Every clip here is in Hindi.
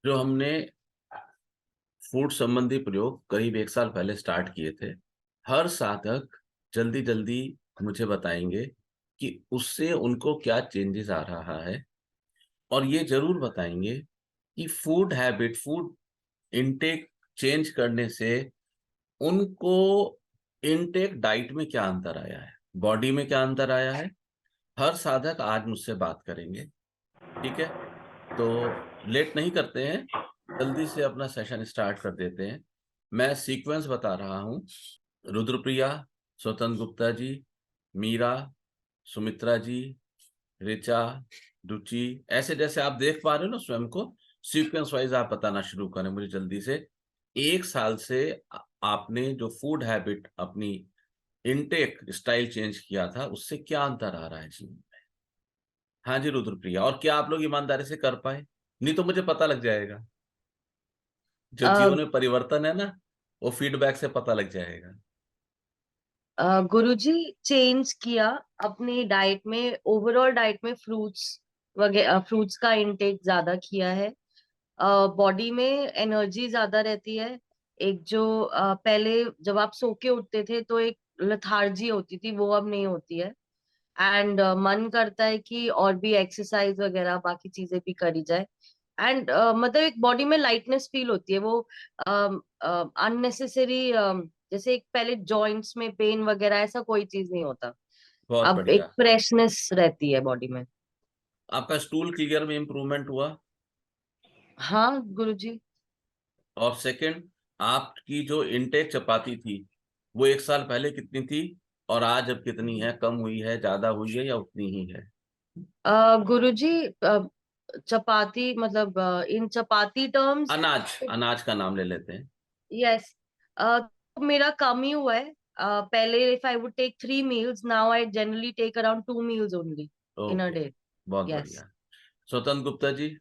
जो हमने फूड संबंधी प्रयोग करीब 1 साल पहले स्टार्ट किए थे, हर साधक जल्दी जल्दी मुझे बताएंगे कि उससे उनको क्या चेंजेस आ रहा है, और ये जरूर बताएंगे कि फूड इनटेक चेंज करने से उनको इनटेक डाइट में क्या अंतर आया है, बॉडी में क्या अंतर आया है। हर साधक आज मुझसे बात करेंगे। ठीक है, तो लेट नहीं करते हैं, जल्दी से अपना सेशन स्टार्ट कर देते हैं। मैं सीक्वेंस बता रहा हूँ। रुद्रप्रिया, स्वतंत्र गुप्ता जी, मीरा, सुमित्रा जी, ऋचा, रुचि, ऐसे जैसे आप देख पा रहे हो ना स्वयं को, सीक्वेंस वाइज आप बताना शुरू करें मुझे जल्दी से। 1 साल से आपने जो फूड हैबिट अपनी इनटेक स्टाइल चेंज किया था, उससे क्या अंतर आ रहा है जीवन में। हाँ जी रुद्रप्रिया, और क्या आप लोग ईमानदारी से कर पाए? नहीं तो मुझे पता लग जाएगा। जो जीवन में परिवर्तन है ना, वो फीडबैक से पता लग जाएगा। गुरुजी, चेंज किया अपनी डाइट में, ओवरऑल डाइट में फ्रूट्स वगैरह, फ्रूट्स का इंटेक ज्यादा किया है। बॉडी में एनर्जी ज्यादा रहती है। एक जो पहले जब आप सो के उठते थे तो एक लथार्जी होती थी, वो अब नहीं होती है। एंड मन करता है कि और भी एक्सरसाइज वगैरह बाकी चीजें भी करी जाए। एंड मतलब एक बॉडी में लाइटनेस फील होती है, वो अननेसेसरी, जैसे एक पहले जॉइंट्स में पेन वगैरह ऐसा कोई चीज नहीं होता। बहुत अब एक बढ़िया। फ्रेशनेस रहती है बॉडी में। आपका स्टूल क्लियर में इम्प्रूवमेंट हुआ। हाँ गुरुजी। और सेकंड, आपकी जो इनटेक चपाती थी, वो 1 साल पहले कितनी थी, और आज अब कितनी है? कम हुई है, ज्यादा हुई है, या उतनी ही है? गुरुजी, चपाती मतलब इन चपाती टर्म्स। अनाज, अनाज का नाम ले लेते हैं। यस। मेरा कम ही हुआ है। पहले if I would take 3 meals, now I generally take around 2 meals only in a okay, day. बहुत यस। बढ़िया। स्वतंत्र गुप्ता जी,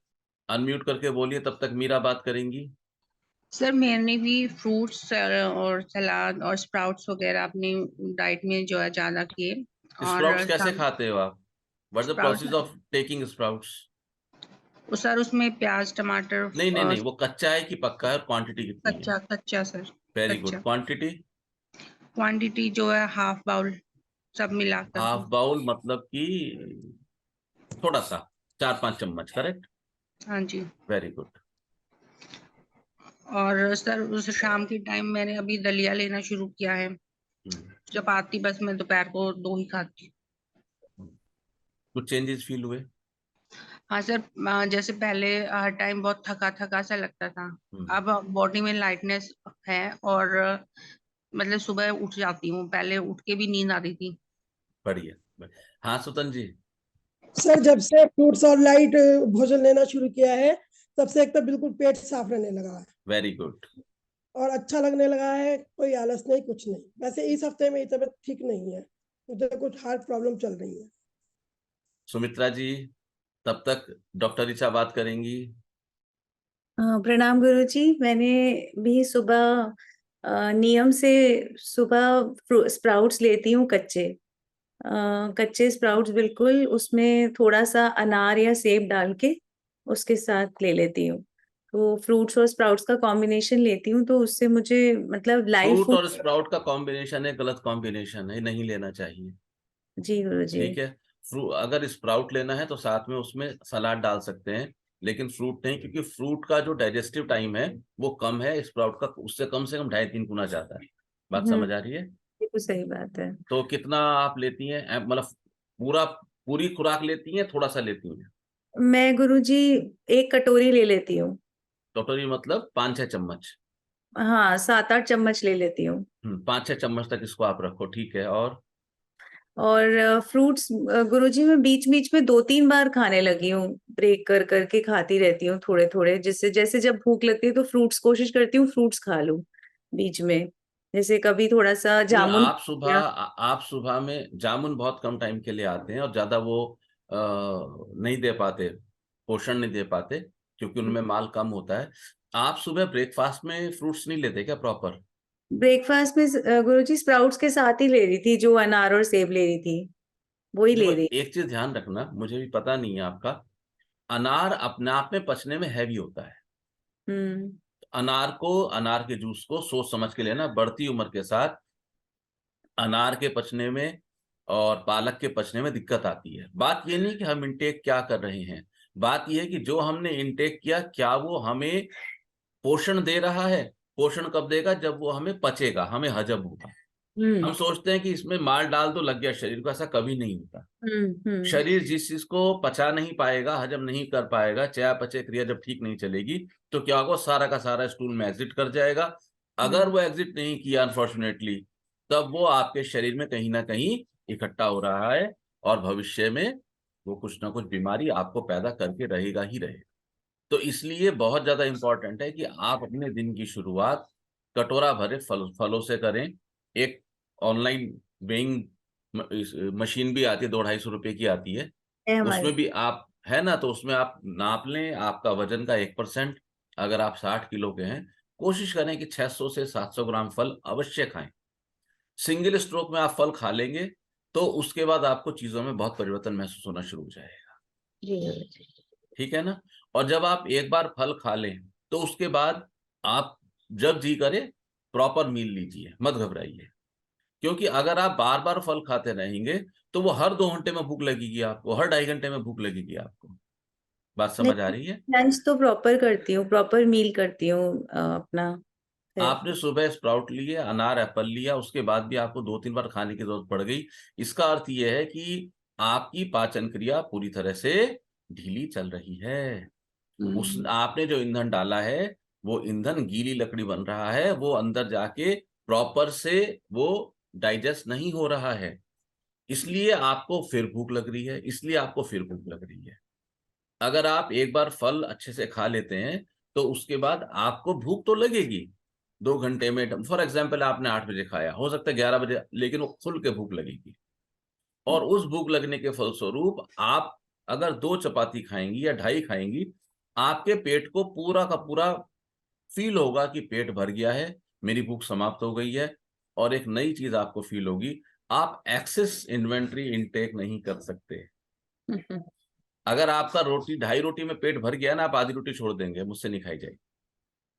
अनम्यूट करके बोलिए, तब तक मीरा बात करेंगी। सर मैंने भी फ्रूट्स और सलाद और स्प्राउट्स वगैरह अपनी डाइट में जो है ज्यादा किए। स्प्राउट्स और कैसे शाम खाते हो आप? What the sprouts process of taking sprouts? Sir उसमें प्याज टमाटर नहीं नहीं नहीं, वो कच्चा है कि पक्का है, और क्वांटिटी कितनी है? कच्चा कच्चा सर। Very good. कच्चा। क्वांटिटी? क्वांटिटी जो है हाफ बाउल, सब मिला करके। हाफ बाउल मतलब कि थोड़ा सा, 4-5 चम्मच, करेक्ट? हाँ जी। Very good. और सर उस शाम के टाइम मैंने अभी दलिया लेना शुरू किया है। चपाती बस मैं दोपहर को 2 ही खाती हूँ। कुछ चेंजेस फील हुए? हाँ सर, जैसे पहले हर टाइम बहुत थका थका सा लगता था। हम्म, अब बॉडी में लाइटनेस है। और मतलब सुबह उठ जाती हूँ, पहले उठ के भी नींद आती थी। बढ़िया हाँ सुतन जी। सर जब से फ्रूट्स और लाइट भोजन लेना शुरू किया है, तब से एक तो बिल्कुल पेट साफ रहने लगा है वेरी गुड। और अच्छा लगने लगा है। कोई आलस नहीं, कुछ नहीं। वैसे इस हफ्ते मेरी तबीयत ठीक नहीं है, मुझे कुछ हार्ट प्रॉब्लम चल रही है। सुमित्रा जी, तब तक डॉक्टर ऋचा बात करेंगी। प्रणाम गुरुजी। मैंने भी सुबह नियम से सुबह स्प्राउट्स लेती हूँ, कच्चे कच्चे स्प्राउट्स, बिल्कुल उसमें थोड़ा सा अनार या सेब डाल के उसके साथ ले लेती हूँ। तो फ्रूट्स और स्प्राउट्स का कॉम्बिनेशन लेती हूँ, तो उससे मुझे मतलब लाइव फ्रूट फूड। और स्प्राउट का कॉम्बिनेशन है, गलत कॉम्बिनेशन है, नहीं लेना चाहिए। जी गुरुजी। ठीक है, अगर स्प्राउट लेना है तो साथ में उसमें सलाद डाल सकते हैं, लेकिन फ्रूट नहीं, क्योंकि फ्रूट का जो डाइजेस्टिव टाइम है वो कम है, स्प्राउट का उससे कम से कम 2.5-3 गुना ज्यादा है। बात समझ आ रही है? बिल्कुल सही बात है। तो कितना आप लेती हैं, मतलब पूरा, पूरी खुराक लेती हैं, थोड़ा सा लेती हैं? मैं गुरुजी 1 कटोरी ले लेती हूँ। कटोरी मतलब 5-6 चम्मच? हाँ, 7-8 चम्मच ले लेती हूँ। 5-6 चम्मच तक इसको आप रखो, ठीक है। और फ्रूट्स गुरुजी मैं बीच बीच में 2-3 बार खाने लगी हूँ, ब्रेक कर करके खाती रहती हूँ थोड़े थोड़े, जिससे जैसे जब भूख लगती है तो फ्रूट्स कोशिश करती हूँ फ्रूट्स खा लूं बीच में। जैसे कभी थोड़ा सा नहीं, जामुन या। आप सुबह में जामुन बहुत कम टाइम के लिए आते हैं, और ज्यादा वो नहीं दे पाते, पोषण नहीं दे पाते, क्योंकि उनमें माल कम होता है। आप सुबह ब्रेकफास्ट में फ्रूट्स नहीं लेते क्या प्रॉपर? ब्रेकफास्ट में गुरुजी स्प्राउट्स के साथ ही ले रही थी, जो अनार और सेब ले रही थी वही देखो, ले रही। एक चीज ध्यान रखना, मुझे भी पता नहीं है आपका, अनार अपने आप में पचने में हैवी होता है, अनार के जूस को सोच समझ के लेना। बढ़ती उम्र के साथ अनार के पचने में और पालक के पचने में दिक्कत आती है। बात ये नहीं कि हम इंटेक क्या कर रहे हैं, बात यह है कि जो हमने इंटेक किया क्या वो हमें पोषण दे रहा है। पोषण कब देगा? जब वो हमें पचेगा, हमें हजम होगा। हम सोचते हैं कि इसमें माल डाल दो लग गया शरीर को, ऐसा कभी नहीं होता। शरीर जिस चीज को पचा नहीं पाएगा, हजम नहीं कर पाएगा, चयापचय क्रिया जब ठीक नहीं चलेगी तो क्या होगा? सारा का सारा स्टूल में एग्जिट कर जाएगा। अगर वो एग्जिट नहीं किया अनफॉर्चुनेटली, तब वो आपके शरीर में कहीं ना कहीं इकट्ठा हो रहा है और भविष्य में वो कुछ ना कुछ बीमारी आपको पैदा करके रहेगा ही रहेगा। तो इसलिए बहुत ज्यादा इंपॉर्टेंट है कि आप अपने दिन की शुरुआत कटोरा भरे फलों से करें। एक ऑनलाइन वेइंग मशीन भी आती है, 200-250 की आती है, उसमें भी आप है ना, तो उसमें आप नाप लें आपका वजन का 1%। अगर आप 60 किलो के हैं, कोशिश करें कि 600 से 700 ग्राम फल अवश्य खाएं। सिंगल स्ट्रोक में आप फल खा लेंगे तो उसके बाद आपको चीजों में बहुत परिवर्तन महसूस होना शुरू हो जाएगा। ठीक है ना? और जब आप एक बार फल खा लें तो उसके बाद आप जब जी करे प्रॉपर मील लीजिए, मत घबराइए। क्योंकि अगर आप बार बार फल खाते रहेंगे तो वो हर 2 घंटे में भूख लगेगी आपको, हर 2.5 घंटे में भूख लगेगी आपको। बात समझ आ रही है? लंच तो प्रॉपर करती हूँ, प्रॉपर मील करती हूँ अपना। आपने सुबह स्प्राउट लिए, अनार एप्पल लिया, उसके बाद भी आपको 2-3 बार खाने की जरूरत पड़ गई, इसका अर्थ यह है कि आपकी पाचन क्रिया पूरी तरह से ढीली चल रही है। उस आपने जो ईंधन डाला है वो ईंधन गीली लकड़ी बन रहा है, वो अंदर जाके प्रॉपर से वो डाइजेस्ट नहीं हो रहा है, इसलिए आपको फिर भूख लग रही है, इसलिए आपको फिर भूख लग रही है। अगर आप एक बार फल अच्छे से खा लेते हैं तो उसके बाद आपको भूख तो लगेगी 2 घंटे में। फॉर एग्जाम्पल आपने 8 बजे खाया, हो सकता है 11 बजे, लेकिन वो खुल के भूख लगेगी। और उस भूख लगने के फलस्वरूप आप अगर 2 चपाती खाएंगी या 2.5 खाएंगी, आपके पेट को पूरा का पूरा फील होगा कि पेट भर गया है, मेरी भूख समाप्त हो गई है। और एक नई चीज आपको फील होगी, आप एक्सेस इन्वेंट्री इनटेक नहीं कर सकते। अगर आपका 2.5 रोटी में पेट भर गया ना, आप आधी रोटी छोड़ देंगे, मुझसे नहीं खाई जाएगी,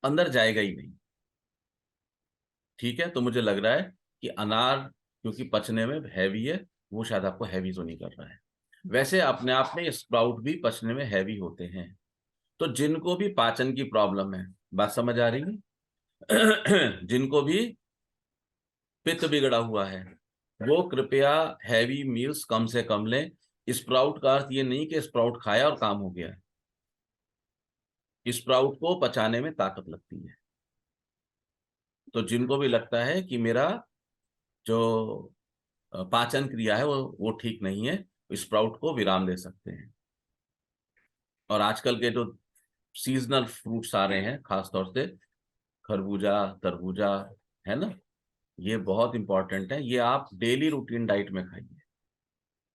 अंदर जाएगा ही नहीं। ठीक है? तो मुझे लग रहा है कि अनार क्योंकि पचने में हैवी है, वो शायद आपको हैवी तो नहीं कर रहा है। वैसे अपने आप में स्प्राउट भी पचने में हैवी होते हैं। तो जिनको भी पाचन की प्रॉब्लम है, बात समझ आ रही है? जिनको भी पित्त बिगड़ा हुआ है वो कृपया हैवी मील्स कम से कम लें। स्प्राउट का अर्थ ये नहीं कि स्प्राउट खाया और काम हो गया है। स्प्राउट को पचाने में ताकत लगती है। तो जिनको भी लगता है कि मेरा जो पाचन क्रिया है वो ठीक नहीं है, स्प्राउट को विराम दे सकते हैं। और आजकल के जो सीजनल फ्रूट्स आ रहे हैं, खासतौर से खरबूजा, तरबूजा, है ना, ये बहुत इंपॉर्टेंट है, ये आप डेली रूटीन डाइट में खाइए।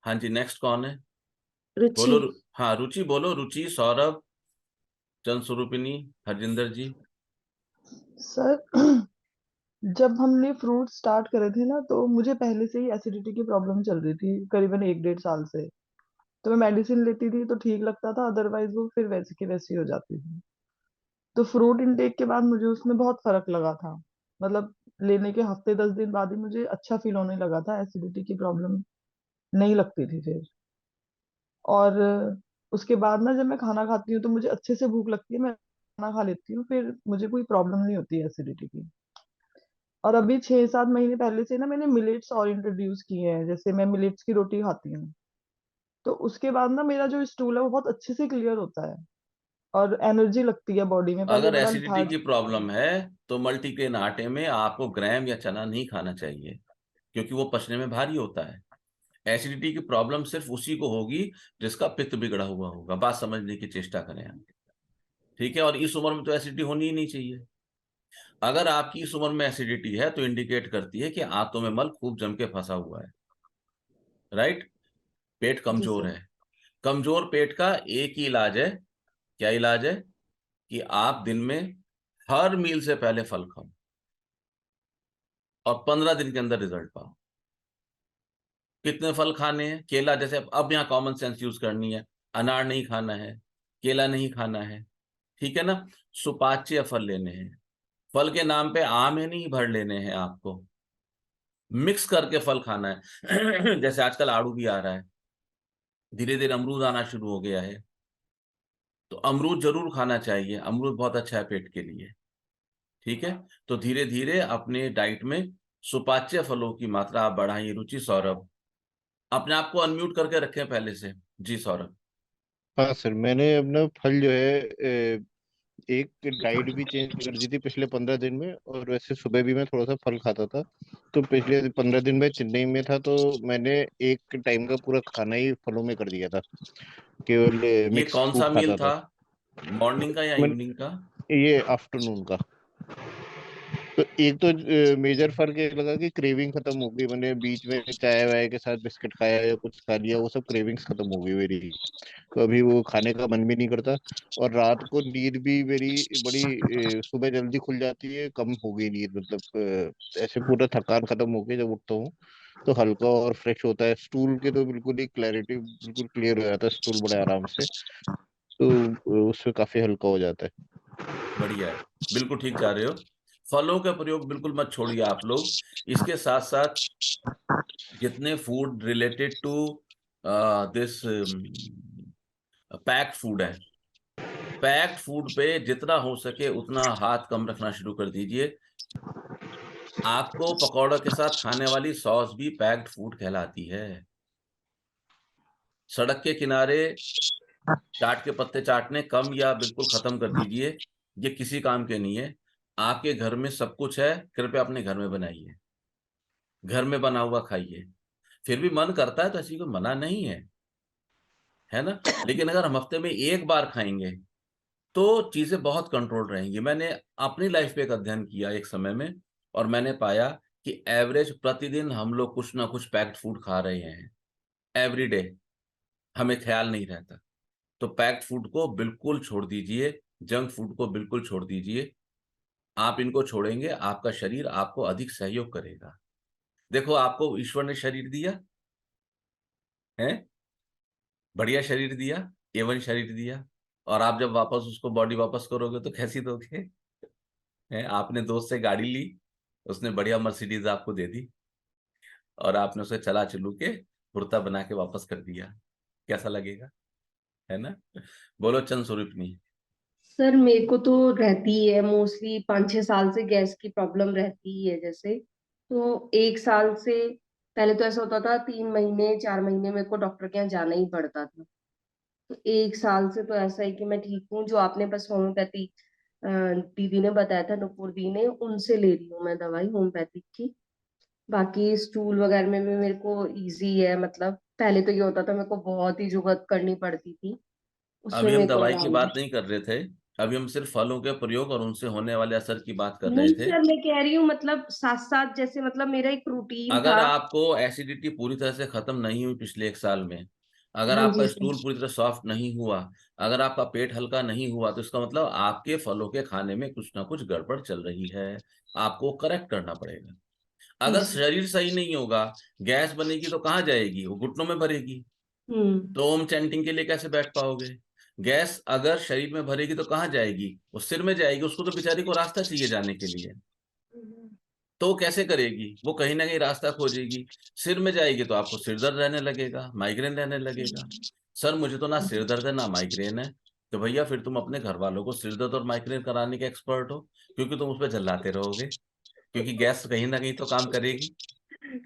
हाँ जी, नेक्स्ट कौन है? रुचि। बोलो। हाँ रुचि बोलो। रुचि, सौरभ, चंद स्वरूपिनी, हरजिंदर जी। सर जब हमने फ्रूट स्टार्ट करे थे ना, तो मुझे पहले से ही एसिडिटी की प्रॉब्लम चल रही थी करीबन 1-1.5 साल से। तो मैं मेडिसिन लेती थी तो ठीक लगता था, अदरवाइज वो फिर वैसे की वैसी हो जाती थी। तो फ्रूट इनटेक के बाद मुझे उसमें बहुत फर्क लगा था। मतलब लेने के हफ्ते 10 दिन बाद ही मुझे अच्छा फील होने लगा था, एसिडिटी की प्रॉब्लम नहीं लगती थी फिर। और उसके बाद ना जब मैं खाना खाती हूँ तो मुझे अच्छे से भूख लगती है, मैं खाना खा लेती हूँ, फिर मुझे कोई प्रॉब्लम नहीं होती एसिडिटी की। और अभी 6-7 महीने पहले से ना मैंने मिलेट्स और इंट्रोड्यूस किए हैं, जैसे मैं मिलेट्स की रोटी खाती हूँ। तो उसके बाद ना मेरा जो स्टूल है वो बहुत अच्छे से क्लियर होता है और एनर्जी लगती है बॉडी में। पहले अगर बड़ा एसिडिटी की लिथार्जी। प्रॉब्लम है तो मल्टीग्रेन आटे में आपको ग्राम या चना नहीं खाना चाहिए, क्योंकि वो पचने में भारी होता है। एसिडिटी की प्रॉब्लम सिर्फ उसी को होगी जिसका पित्त बिगड़ा हुआ होगा। बात समझने की चेष्टा करें आप। ठीक है? और इस उम्र में तो एसिडिटी होनी ही नहीं चाहिए। अगर आपकी इस उम्र में एसिडिटी है तो इंडिकेट करती है कि आंतों में मल खूब जम के फंसा हुआ है। राइट? पेट जी कमजोर सर। है। कमजोर पेट का एक ही इलाज है। क्या इलाज है? कि आप दिन में हर मील से पहले फल खाओ और 15 दिन के अंदर रिजल्ट पाओ। कितने फल खाने हैं? केला, जैसे अब यहाँ कॉमन सेंस यूज करनी है, अनार नहीं खाना है, केला नहीं खाना है, ठीक है ना। सुपाच्य फल लेने हैं, फल के नाम पे आम ही नहीं भर लेने हैं आपको, मिक्स करके फल खाना है। जैसे आजकल आड़ू भी आ रहा है, धीरे धीरे अमरूद आना शुरू हो गया है, तो अमरूद जरूर खाना चाहिए, अमरूद बहुत अच्छा है पेट के लिए। ठीक है, तो धीरे धीरे अपने डाइट में सुपाच्य फलों की मात्रा आप बढ़ाइए। रुचि सौरभ, अपने आप को अनम्यूट करके रखें पहले से। जी सौरभ। हाँ सर, मैंने अपना फल जो है एक डाइट भी चेंज कर दी थी पिछले 15 दिन में। और वैसे सुबह भी मैं थोड़ा सा फल खाता था। तो पिछले 15 दिन में चेन्नई में था, तो मैंने एक टाइम का पूरा खाना ही फलों में कर दिया था, केवल ये मिक्स कौन फ्रूट सा मील खाता था, था। मॉर्निंग का या मैं इवनिंग का? ये आफ्टरनून का। तो एक तो मेजर फर्क ये लगा कि क्रेविंग खत्म हो गई। मैंने बीच में चाय वाय के साथ बिस्किट खाया या कुछ खा लिया, वो सब क्रेविंग्स खत्म हो गई मेरी। तो अभी वो खाने का मन भी नहीं करता। और रात को नींद भी मेरी बड़ी सुबह जल्दी खुल जाती है, कम हो गई नींद। मतलब ऐसे पूरा थकान खत्म हो गई जब उठता हूँ, तो हल्का और फ्रेश होता है। स्टूल के तो बिल्कुल ही क्लैरिटी, बिल्कुल क्लियर हो जाता है स्टूल बड़े आराम से। तो उससे काफी हल्का हो जाता है। बढ़िया है, बिल्कुल ठीक जा रहे हो। फलों का प्रयोग बिल्कुल मत छोड़िए आप लोग। इसके साथ साथ जितने food related to this packed food है, पैक्ड फूड पे जितना हो सके उतना हाथ कम रखना शुरू कर दीजिए। आपको पकौड़ों के साथ खाने वाली सॉस भी पैक्ड फूड कहलाती है। सड़क के किनारे चाट के पत्ते चाटने कम या बिल्कुल खत्म कर दीजिए, ये किसी काम के नहीं है। आपके घर में सब कुछ है, कृपया अपने घर में बनाइए, घर में बना हुआ खाइए। फिर भी मन करता है तो ऐसी कोई मना नहीं है ना। लेकिन अगर हम हफ्ते में एक बार खाएंगे तो चीजें बहुत कंट्रोल रहेंगी। मैंने अपनी लाइफ पे एक अध्ययन किया एक समय में, और मैंने पाया कि एवरेज प्रतिदिन हम लोग कुछ ना कुछ पैक्ड फूड खा रहे हैं, एवरी डे, हमें ख्याल नहीं रहता। तो पैक्ड फूड को बिल्कुल छोड़ दीजिए, जंक फूड को बिल्कुल छोड़ दीजिए। आप इनको छोड़ेंगे, आपका शरीर आपको अधिक सहयोग करेगा। देखो, आपको ईश्वर ने शरीर दिया है, बढ़िया शरीर दिया, एवन शरीर दिया, और आप जब वापस उसको बॉडी वापस करोगे तो कैसी दोगे? है, आपने दोस्त से गाड़ी ली, उसने बढ़िया मर्सिडीज आपको दे दी, और आपने उसे चला चलू के कुर्ता बना के वापस कर दिया, कैसा लगेगा? है ना। बोलो चंद स्वरूपनी। सर मेरे को तो रहती है मोस्टली 5-6 साल से गैस की प्रॉब्लम रहती ही है। जैसे तो 1 साल से पहले तो ऐसा होता था 3 महीने 4 महीने मेरे को डॉक्टर के यहाँ जाना ही पड़ता था। तो 1 साल से तो ऐसा है कि मैं ठीक हूँ। जो आपने बस होम्योपैथी दीदी ने बताया था, नुपुर दी ने, उनसे ले रही हूँ मैं दवाई होम्योपैथिक की। बाकी स्टूल वगैरह में भी मेरे को इजी है। मतलब पहले तो ये होता था मेरे को बहुत ही जुगत करनी पड़ती थी, उसमें अभी हम मेरे को दवाई की आराम बात था। नहीं कर रहे थे, अभी हम सिर्फ फलों के प्रयोग और उनसे होने वाले असर की बात कर रहे नहीं थे। सर, मैं कह रही हूँ मतलब साथ साथ, जैसे मतलब मेरा एक रूटीन अगर था। आपको एसिडिटी पूरी तरह से खत्म नहीं हुई पिछले एक साल में, अगर हाँ जी आपका सर। स्टूल पूरी तरह सॉफ्ट नहीं हुआ, अगर आपका पेट हल्का नहीं हुआ, तो इसका मतलब आपके फलों के खाने में कुछ ना कुछ गड़बड़ चल रही है, आपको करेक्ट करना पड़ेगा। जी अगर सर। शरीर सही नहीं होगा, गैस बनेगी तो कहाँ जाएगी? वो घुटनों में भरेगी, हम्म। तो ओम चैंटिंग के लिए कैसे बैठ पाओगे? गैस अगर शरीर में भरेगी तो कहाँ जाएगी? वो सिर में जाएगी, उसको तो बेचारी को रास्ता चाहिए जाने के लिए, तो वो कैसे करेगी? वो कहीं ना कहीं रास्ता खोजेगी। सिर में जाएगी तो आपको सिर दर्द रहने लगेगा, माइग्रेन रहने लगेगा। सर मुझे तो ना सिर दर्द है ना माइग्रेन है। तो भैया फिर तुम अपने घर वालों को सिर दर्द और माइग्रेन कराने के एक्सपर्ट हो, क्योंकि तुम उस पर झल्लाते रहोगे, क्योंकि गैस कहीं ना कहीं तो काम करेगी,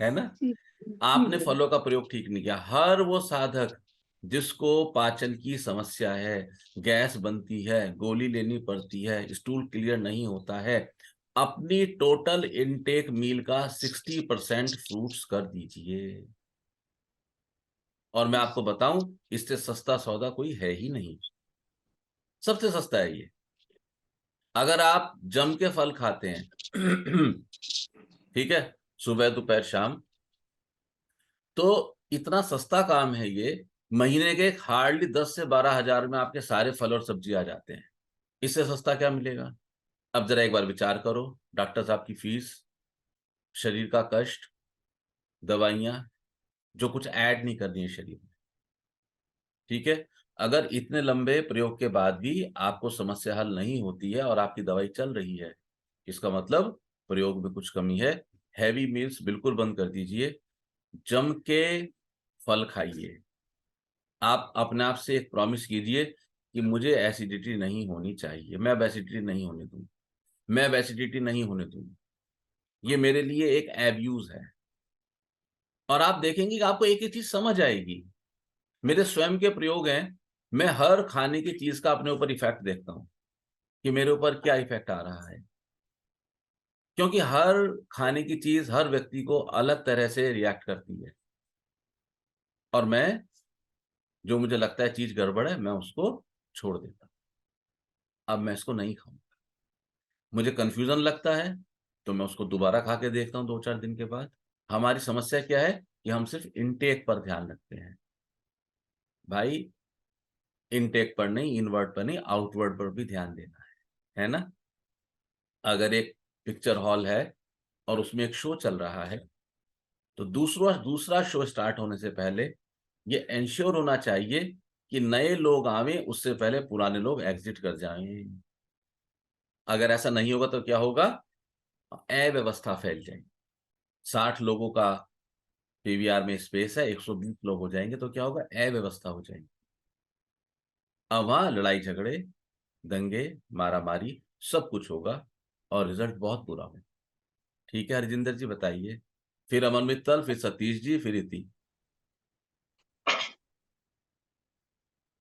है ना। ठीक आपने ठीक है। फलों का प्रयोग ठीक नहीं किया। हर वो साधक जिसको पाचन की समस्या है, गैस बनती है, गोली लेनी पड़ती है, स्टूल क्लियर नहीं होता है, अपनी टोटल इनटेक मील का 60% फ्रूट्स कर दीजिए। और मैं आपको बताऊं, इससे सस्ता सौदा कोई है ही नहीं, सबसे सस्ता है ये। अगर आप जम के फल खाते हैं ठीक है, सुबह दोपहर शाम, तो इतना सस्ता काम है ये। महीने के हार्डली 10 से 12 हजार में आपके सारे फल और सब्जी आ जाते हैं। इससे सस्ता क्या मिलेगा? अब जरा एक बार विचार करो। डॉक्टर साहब की फीस, शरीर का कष्ट, दवाइयां, जो कुछ ऐड नहीं करनी है शरीर में, ठीक है। अगर इतने लंबे प्रयोग के बाद भी आपको समस्या हल नहीं होती है और आपकी दवाई चल रही है, इसका मतलब प्रयोग में कुछ कमी है। हैवी मील्स बिल्कुल बंद कर दीजिए, जम के फल खाइए। आप अपने आप से एक प्रॉमिस कीजिए कि मुझे एसिडिटी नहीं होनी चाहिए, मैं अब एसिडिटी नहीं होने दूंगा, मैं अब एसिडिटी नहीं होने दूंगा। ये मेरे लिए एक एब्यूज है। और आप देखेंगे कि आपको एक ही चीज समझ आएगी। मेरे स्वयं के प्रयोग हैं, मैं हर खाने की चीज का अपने ऊपर इफेक्ट देखता हूं कि मेरे ऊपर क्या इफेक्ट आ रहा है, क्योंकि हर खाने की चीज हर व्यक्ति को अलग तरह से रिएक्ट करती है। और मैं, जो मुझे लगता है चीज गड़बड़ है, मैं उसको छोड़ देता हूं। अब मैं इसको नहीं खाऊंगा। मुझे कंफ्यूजन लगता है तो मैं उसको दोबारा खा के देखता हूँ 2-4 दिन के बाद। हमारी समस्या क्या है कि हम सिर्फ इनटेक पर ध्यान रखते हैं। भाई, इनटेक पर नहीं, इनवर्ड पर नहीं, आउटवर्ड पर भी ध्यान देना है ना। अगर एक पिक्चर हॉल है और उसमें एक शो चल रहा है, तो दूसरा शो स्टार्ट होने से पहले ये एंश्योर होना चाहिए कि नए लोग आवे, उससे पहले पुराने लोग एग्जिट कर जाएं। अगर ऐसा नहीं होगा तो क्या होगा? अव्यवस्था फैल जाएगी। 60 लोगों का पीवीआर में स्पेस है, 120 लोग हो जाएंगे तो क्या होगा? अव्यवस्था हो जाएगी। अब वहां लड़ाई झगड़े, दंगे, मारामारी सब कुछ होगा और रिजल्ट बहुत बुरा होगा। ठीक है हरजिंदर जी, बताइए। फिर अमन मित्तल, फिर सतीश जी, फिर इति।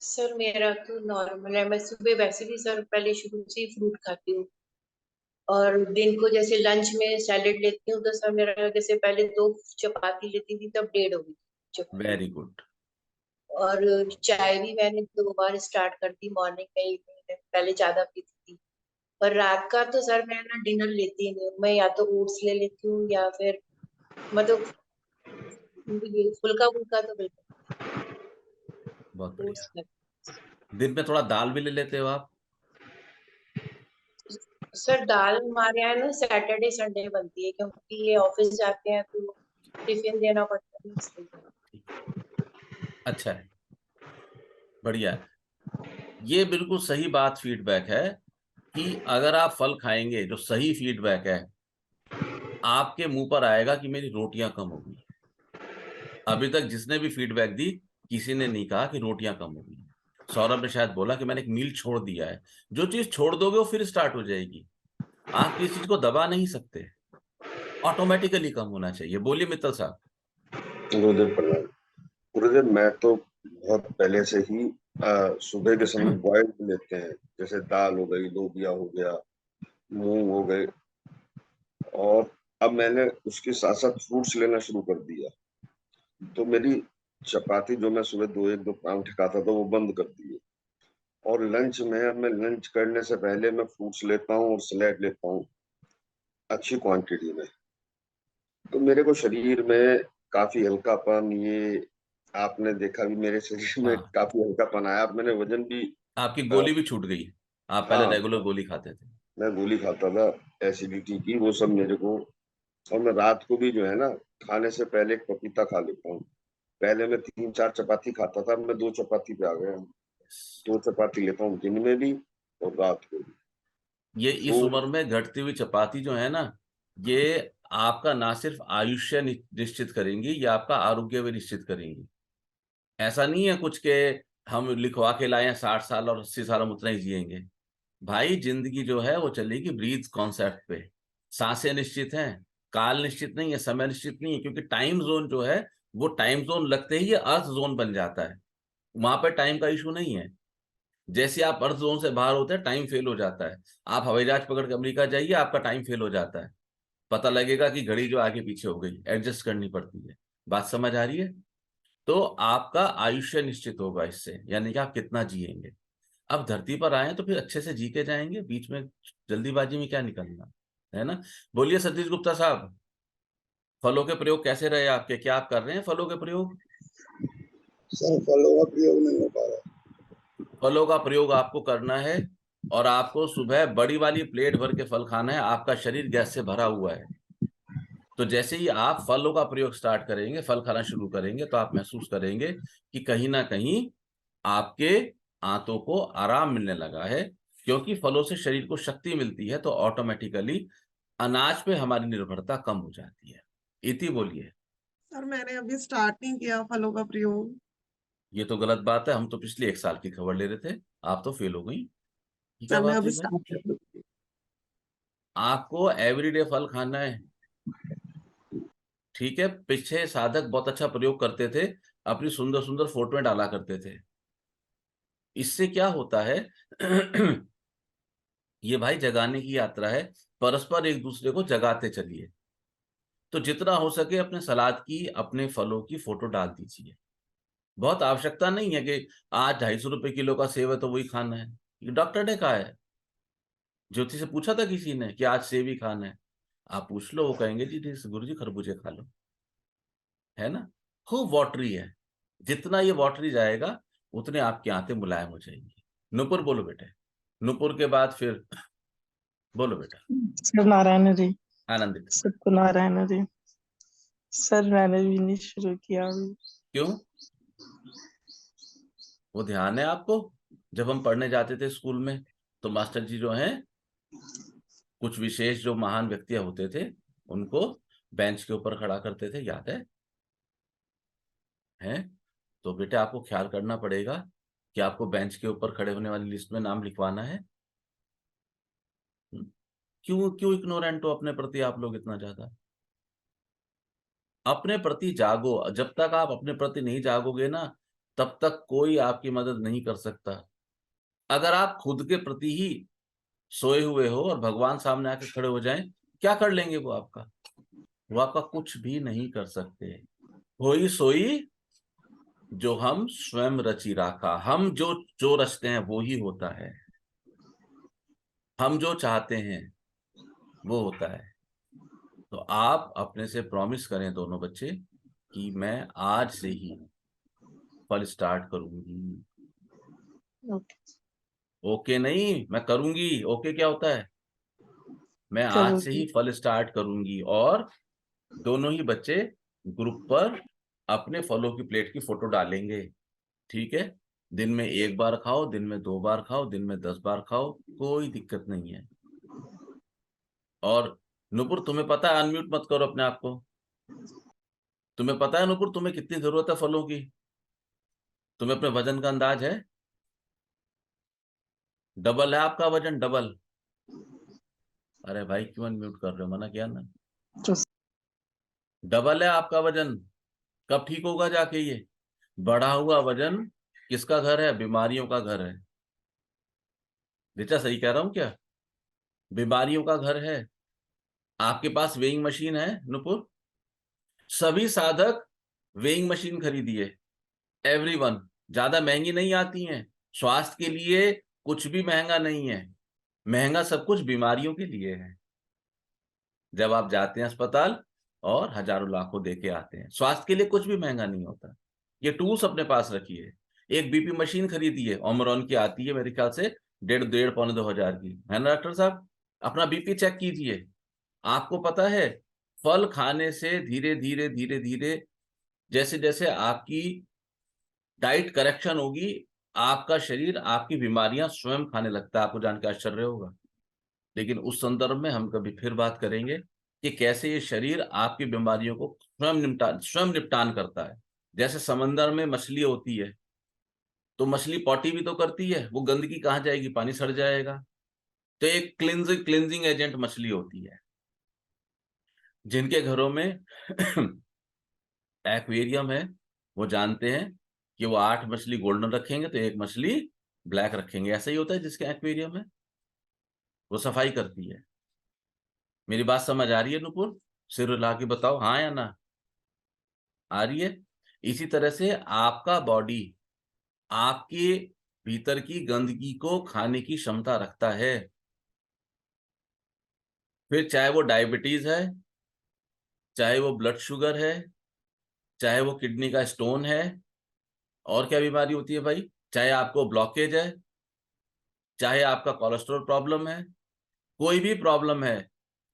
सर मेरा तो नॉर्मल है। मैं सुबह वैसे भी सर पहले शुरू से ही फ्रूट खाती हूँ, और दिन को जैसे लंच में सैलेड लेती हूँ तो सर मेरा जैसे पहले 2 चपाती लेती थी, तब 1.5 हो गई चपाती। Very good. और चाय भी मैंने 2 बार स्टार्ट कर दी, मॉर्निंग में, इवनिंग में। पहले ज्यादा पीती थी, पर रात का तो सर मैं ना डिनर लेती ही नहीं हूँ। मैं या तो ओट्स ले लेती हूँ या फिर मतलब फुल्का फुल्का तो बिल्कुल बहुत ओट्स। बढ़िया। दिन में थोड़ा दाल भी ले लेते हो आप? सर दाल हमारे यहाँ ना सैटरडे संडे बनती है, क्योंकि ये ऑफिस जाते हैं तो टिफिन देना पड़ता है इसलिए। अच्छा है, बढ़िया है। ये बिल्कुल सही बात, फीडबैक है कि अगर आप फल खाएंगे, जो सही फीडबैक है, आपके मुंह पर आएगा कि मेरी रोटियां कम हो गई। अभी तक जिसने भी फीडबैक दी, किसी ने नहीं कहा कि रोटियां कम हो गई। सौरभ ने शायद बोला कि मैंने एक मील छोड़ दिया है। जो चीज छोड़ दोगे वो फिर स्टार्ट हो जाएगी। आप किसी चीज को दबा नहीं सकते, ऑटोमेटिकली कम होना चाहिए। बोलिए मित्तल साहब। गुरुदेव प्रणाम। गुरुदेव, मैं तो बहुत पहले से ही सुबह के समय बॉइल्ड लेते हैं, जैसे दाल हो गई, लोबिया हो गया, मूंग हो गए, और अब मैंने उसके साथ साथ फ्रूट्स लेना शुरू कर दिया। तो मेरी चपाती जो मैं सुबह 2-1-2 परांठे खाता था वो बंद कर दिए, और लंच में अब मैं लंच करने से पहले मैं फ्रूट्स लेता हूँ और सलाद लेता हूँ अच्छी क्वांटिटी में। तो मेरे को शरीर में काफी हल्कापन, ये आपने देखा भी मेरे शरीर में हाँ, काफी हल्कापन आया। अब मैंने वजन भी आपकी गोली भी छूट गई। आप पहले हाँ, रेगुलर गोली खाते थे। मैं गोली खाता था एसिडिटी की, वो सब मेरे को। और मैं रात को भी जो है ना, खाने से पहले एक पपीता खा लेता हूँ। पहले मैं 3-4 चपाती खाता था, अब मैं 2 चपाती पे आ गया हूँ। 2 चपाती लेता हूँ दिन में भी और रात को भी। ये इस तो उम्र में घटती हुई चपाती जो है ना, ये आपका ना सिर्फ आयुष्य निश्चित करेंगी, ये आपका आरोग्य भी निश्चित करेंगी। ऐसा नहीं है कुछ के हम लिखवा के लाए हैं 60 साल और 80 साल हम उतना ही जिएंगे। भाई, जिंदगी जो है वो चलेगी ब्रीथ कॉन्सेप्ट पे। सांसें निश्चित हैं, काल निश्चित नहीं है, समय निश्चित नहीं है, क्योंकि टाइम जोन जो है, वो टाइम जोन लगते ही ये अर्थ जोन बन जाता है। वहां पर टाइम का इशू नहीं है। जैसे आप अर्थ जोन से बाहर होते हैं, टाइम फेल हो जाता है। आप हवाई जहाज पकड़ के अमेरिका जाइए, आपका टाइम फेल हो जाता है। पता लगेगा कि घड़ी जो आगे पीछे हो गई, एडजस्ट करनी पड़ती है। बात समझ आ रही है? तो आपका आयुष्य निश्चित होगा इससे, यानी कि आप कितना जिएंगे। अब धरती पर आए तो फिर अच्छे से जी के जाएंगे, बीच में जल्दीबाजी में क्या निकलना है ना। बोलिए सतीश गुप्ता साहब, फलों के प्रयोग कैसे रहे आपके? क्या आप कर रहे हैं फलों के प्रयोग? सर फलों का प्रयोग नहीं हो पा रहा। फलों का प्रयोग आपको करना है, और आपको सुबह बड़ी वाली प्लेट भर के फल खाना है। आपका शरीर गैस से भरा हुआ है, तो जैसे ही आप फलों का प्रयोग स्टार्ट करेंगे, फल खाना शुरू करेंगे, तो आप महसूस करेंगे कि कहीं ना कहीं आपके आंतों को आराम मिलने लगा है, क्योंकि फलों से शरीर को शक्ति मिलती है, तो ऑटोमेटिकली अनाज पे हमारी निर्भरता कम हो जाती है। इति बोलिए। सर मैंने अभी स्टार्ट नहीं किया फलों का प्रयोग। ये तो गलत बात है, हम तो पिछले 1 साल की खबर ले रहे थे, आप तो फेल हो गई। ये क्या सर मैं बात अभी हुई भाई? स्टार्ट कर आपको एवरीडे फल खाना है, ठीक है। पीछे साधक बहुत अच्छा प्रयोग करते थे, अपनी सुंदर सुंदर फोटोएं डाला करते थे। इससे क्या होता है ये भाई जगाने की यात्रा है, परस्पर एक दूसरे को जगाते चलिए। तो जितना हो सके अपने सलाद की, अपने फलों की फोटो डाल दीजिए। बहुत आवश्यकता नहीं है कि आज 250 रुपए किलो का सेब है तो वही खाना है। ये डॉक्टर ने कहा है। ज्योति से पूछा था किसी ने कि आज सेब ही खाना है, आप पूछ लो, वो कहेंगे जी गुरुजी खरबूजे खा लो, है ना। खूब वाटरी है, जितना ये वाटरी जाएगा उतने आपकी आंतें मुलायम हो जाएंगी। नुपुर बोलो बेटे, नुपुर के बाद फिर बोलो बेटा। सर नारायण जी, आनंदित। सबको नारायण जी। सर मैंने भी नहीं शुरू किया अभी। क्यों? वो ध्यान है आपको? जब हम पढ़ने जाते थे स्कूल में तो मास्टर जी जो हैं, कुछ विशेष जो महान व्यक्ति होते थे उनको बेंच के ऊपर खड़ा करते थे, याद है? हैं? तो बेटे आपको ख्याल करना पड़ेगा कि आपको बेंच के ऊपर खड़े होने वाली लिस्ट में नाम लिखवाना है। क्यों क्यों इग्नोरेंट हो अपने प्रति आप लोग इतना ज्यादा? अपने प्रति जागो। जब तक आप अपने प्रति नहीं जागोगे ना, तब तक कोई आपकी मदद नहीं कर सकता। अगर आप खुद के प्रति ही सोए हुए हो और भगवान सामने आके खड़े हो जाएं, क्या कर लेंगे वो आपका? वो आपका कुछ भी नहीं कर सकते। होई सोई जो हम स्वयं रचि राखा। हम जो जो रचते हैं वो ही होता है, हम जो चाहते हैं वो होता है। तो आप अपने से प्रॉमिस करें दोनों बच्चे कि मैं आज से ही फल स्टार्ट करूंगी। ओके नहीं, मैं करूंगी। ओके क्या होता है? मैं आज से ही फल स्टार्ट करूंगी। और दोनों ही बच्चे ग्रुप पर अपने फलों की प्लेट की फोटो डालेंगे, ठीक है। दिन में 1 बार खाओ, दिन में 2 बार खाओ, दिन में 10 बार खाओ, कोई दिक्कत नहीं है। और नुपुर तुम्हें पता है, अनम्यूट मत करो अपने आप को। तुम्हें पता है नुपुर तुम्हें कितनी जरूरत है फलों की? तुम्हें अपने वजन का अंदाज है? डबल है आपका वजन, डबल। अरे भाई क्यों अनम्यूट कर रहे हो? मना किया ना। डबल है आपका वजन। कब ठीक होगा जाके ये? बढ़ा हुआ वजन किसका घर है? बीमारियों का घर है। बेटा सही कह रहा हूं क्या? बीमारियों का घर है। आपके पास वेइंग मशीन है नुपुर? सभी साधक वेइंग मशीन खरीदिए, एवरीवन। ज्यादा महंगी नहीं आती हैं, स्वास्थ्य के लिए कुछ भी महंगा नहीं है। महंगा सब कुछ बीमारियों के लिए है। जब आप जाते हैं अस्पताल और हजारों लाखों दे के आते हैं, स्वास्थ्य के लिए कुछ भी महंगा नहीं होता। ये टूल्स अपने पास रखिए। एक बीपी मशीन खरीदिए, ओमरॉन की आती है मेरे ख्याल से 1.5 पौने 2 हजार की, है ना डॉक्टर साहब? अपना बीपी चेक कीजिए। आपको पता है फल खाने से धीरे धीरे धीरे धीरे जैसे जैसे आपकी डाइट करेक्शन होगी, आपका शरीर आपकी बीमारियां स्वयं खाने लगता है। आपको जान के आश्चर्य होगा। लेकिन उस संदर्भ में हम कभी फिर बात करेंगे कि कैसे ये शरीर आपकी बीमारियों को स्वयं निपटान करता है। जैसे समंदर में मछली होती है, तो मछली पॉटी भी तो करती है, वो गंदगी कहाँ जाएगी? पानी सड़ जाएगा। तो एक क्लिनजिंग एजेंट मछली होती है। जिनके घरों में एक्वेरियम है वो जानते हैं कि वो 8 मछली गोल्डन रखेंगे तो 1 मछली ब्लैक रखेंगे। ऐसा ही होता है जिसके एक्वेरियम है, वो सफाई करती है। मेरी बात समझ आ रही है नुपुर? सिर हिला के बताओ हाँ या ना। आ रही है? इसी तरह से आपका बॉडी आपके भीतर की गंदगी को खाने की क्षमता रखता है। फिर चाहे वो डायबिटीज है, चाहे वो ब्लड शुगर है, चाहे वो किडनी का स्टोन है, और क्या बीमारी होती है भाई, चाहे आपको ब्लॉकेज है, चाहे आपका कोलेस्ट्रॉल प्रॉब्लम है, कोई भी प्रॉब्लम है,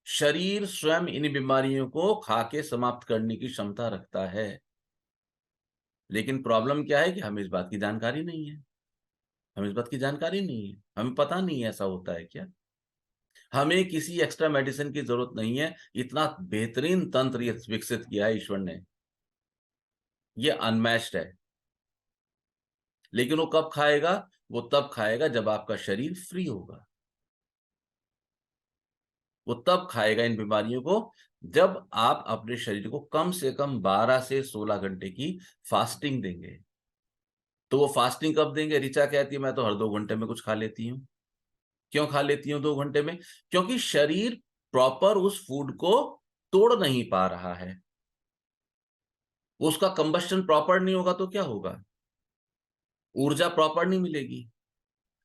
शरीर स्वयं इन बीमारियों को खा के समाप्त करने की क्षमता रखता है। लेकिन प्रॉब्लम क्या है कि हमें इस बात की जानकारी नहीं है, हमें इस बात की जानकारी नहीं है, हमें पता नहीं है ऐसा होता है क्या। हमें किसी एक्स्ट्रा मेडिसिन की जरूरत नहीं है, इतना बेहतरीन तंत्र ये विकसित किया है ईश्वर ने, ये अनमैच्ड है। लेकिन वो कब खाएगा? वो तब खाएगा जब आपका शरीर फ्री होगा। वो तब खाएगा इन बीमारियों को जब आप अपने शरीर को कम से कम 12 से 16 घंटे की फास्टिंग देंगे। तो वो फास्टिंग कब देंगे? ऋचा कहती है मैं तो हर 2 घंटे में कुछ खा लेती हूँ। क्यों खा लेती हूँ 2 घंटे में? क्योंकि शरीर प्रॉपर उस फूड को तोड़ नहीं पा रहा है, उसका कंबस्शन प्रॉपर नहीं होगा तो क्या होगा? ऊर्जा प्रॉपर नहीं मिलेगी।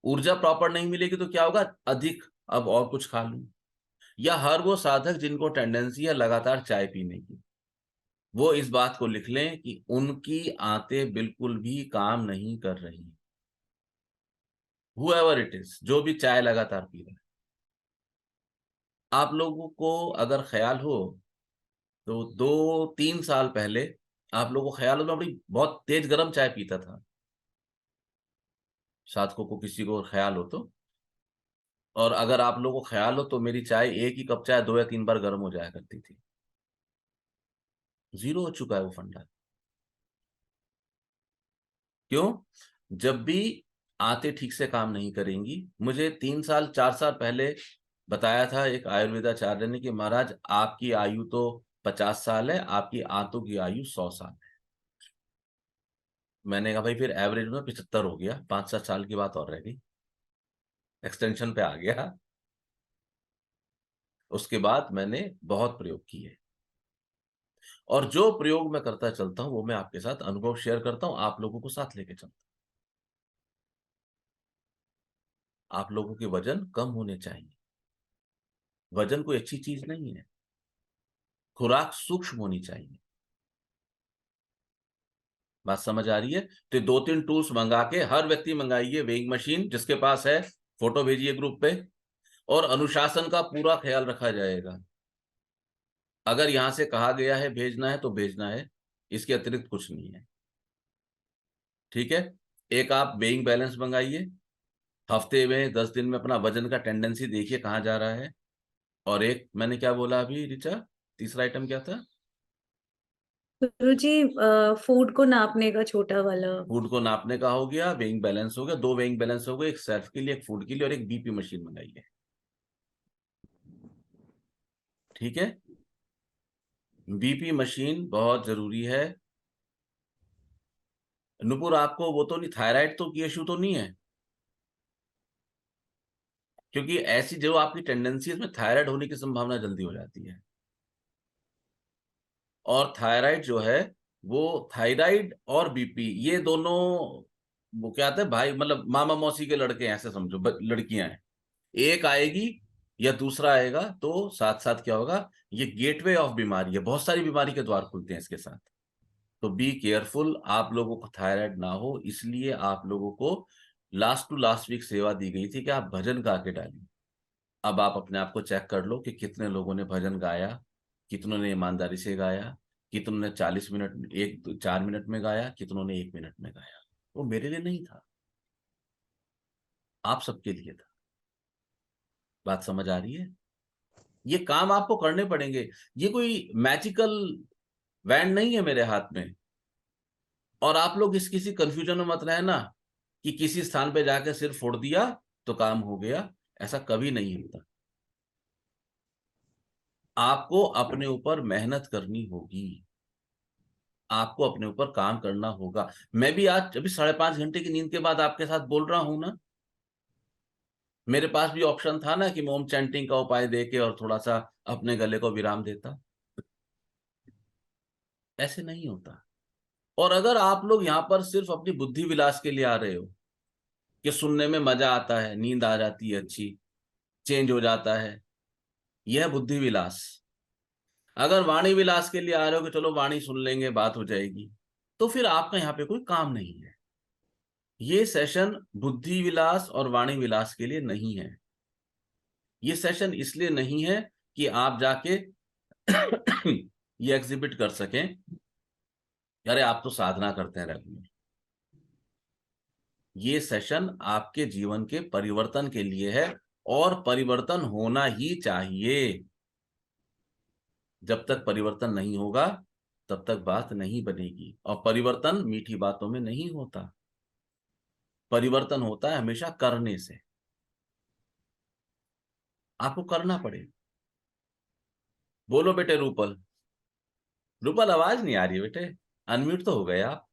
ऊर्जा प्रॉपर नहीं मिलेगी तो क्या होगा? अधिक अब और कुछ खा लूं। या हर वो साधक जिनको टेंडेंसी है लगातार चाय पीने की, वो इस बात को लिख लें कि उनकी आंतें बिल्कुल भी काम नहीं कर रही। whoever it is, जो भी चाय लगातार पी रहा है। आप लोगों को अगर ख्याल हो तो 2-3 साल पहले आप लोगों को ख्याल हो, मैं बड़ी बहुत तेज गर्म चाय पीता था। साधकों को किसी को ख्याल हो तो, और अगर आप लोगों को ख्याल हो तो मेरी चाय, एक ही कप चाय 2 या 3 बार गर्म हो जाया करती थी। जीरो हो चुका है वो फंडा। क्यों? जब भी आंतें ठीक से काम नहीं करेंगी। मुझे 3-4 साल पहले बताया था एक आयुर्वेदाचार्य ने कि महाराज आपकी आयु तो 50 साल है, आपकी आंतों की आयु 100 साल है। मैंने कहा भाई फिर एवरेज में 75 हो गया, 5-7 साल की बात और रह गई, एक्सटेंशन पे आ गया। उसके बाद मैंने बहुत प्रयोग किए, और जो प्रयोग मैं करता चलता हूं वो मैं आपके साथ अनुभव शेयर करता हूं, आप लोगों को साथ लेके चलता हूं। आप लोगों के वजन कम होने चाहिए। वजन कोई अच्छी चीज नहीं है, खुराक सूक्ष्म होनी चाहिए। बात समझ आ रही है? तो 2-3 टूल्स मंगा के, हर व्यक्ति मंगाइए वेइंग मशीन जिसके पास है, फोटो भेजिए ग्रुप पे, और अनुशासन का पूरा ख्याल रखा जाएगा। अगर यहां से कहा गया है भेजना है तो भेजना है, इसके अतिरिक्त कुछ नहीं है। ठीक है? एक आप वेइंग बैलेंस मंगाइए, हफ्ते में 10 दिन में अपना वजन का टेंडेंसी देखिए कहाँ जा रहा है। और एक मैंने क्या बोला अभी ऋचा, तीसरा आइटम क्या था? गुरुजी फूड को नापने का छोटा वाला। फूड को नापने का हो गया, वेइंग बैलेंस हो गया, 2 वेइंग बैलेंस हो गए, एक सेल्फ के लिए, एक फूड के लिए, और एक बीपी मशीन मंगाइए। ठीक है? बीपी मशीन बहुत जरूरी है। नुपुर आपको वो तो नहीं, थायराइड तो की इश्यू तो नहीं है? क्योंकि ऐसी जो आपकी टेंडेंसी है, इसमें थायराइड होने की संभावना जल्दी हो जाती है। और थायराइड जो है वो, थायराइड और बीपी ये दोनों वो क्या आते हैं भाई, मतलब मामा मौसी के लड़के हैं, ऐसे समझो, लड़कियां हैं। एक आएगी या दूसरा आएगा तो साथ साथ क्या होगा, ये गेटवे ऑफ बीमारी है, बहुत सारी बीमारी के द्वार खुलते हैं इसके साथ। तो बी केयरफुल, आप लोगों को थायराइड ना हो, इसलिए आप लोगों को लास्ट टू लास्ट वीक सेवा दी गई थी कि आप भजन गा के डालिए। अब आप अपने आप को चेक कर लो कि कितने लोगों ने भजन गाया, कितनों ने ईमानदारी से गाया, कितनों ने 40 मिनट 4 मिनट में गाया, कितनों ने 1 मिनट में गाया। वो मेरे लिए नहीं था, आप सबके लिए था। बात समझ आ रही है? ये काम आपको करने पड़ेंगे, ये कोई मैजिकल वैंड नहीं है मेरे हाथ में। और आप लोग इस किसी कंफ्यूजन में मत रहे ना कि किसी स्थान पे जाके सिर फोड़ दिया तो काम हो गया, ऐसा कभी नहीं होता। आपको अपने ऊपर मेहनत करनी होगी, आपको अपने ऊपर काम करना होगा। मैं भी आज अभी 5.5 घंटे की नींद के बाद आपके साथ बोल रहा हूं ना। मेरे पास भी ऑप्शन था ना कि मैं ओम चैंटिंग का उपाय देके और थोड़ा सा अपने गले को विराम देता। ऐसे नहीं होता। और अगर आप लोग यहाँ पर सिर्फ अपनी बुद्धि विलास के लिए आ रहे हो कि सुनने में मजा आता है, नींद आ जाती है, अच्छी चेंज हो जाता है, यह बुद्धि विलास। अगर वाणी विलास के लिए आ रहे हो कि चलो वाणी सुन लेंगे बात हो जाएगी, तो फिर आपका यहाँ पे कोई काम नहीं है। ये सेशन बुद्धि विलास और वाणी विलास के लिए नहीं है। ये सेशन इसलिए नहीं है कि आप जाके ये एग्जिबिट कर सकें अरे आप तो साधना करते हैं रेगुलर। ये सेशन आपके जीवन के परिवर्तन के लिए है और परिवर्तन होना ही चाहिए। जब तक परिवर्तन नहीं होगा तब तक बात नहीं बनेगी। और परिवर्तन मीठी बातों में नहीं होता, परिवर्तन होता है हमेशा करने से। आपको करना पड़ेगा। बोलो बेटे रूपल। रूपल आवाज नहीं आ रही है बेटे, अनम्यूट तो हो गए आप।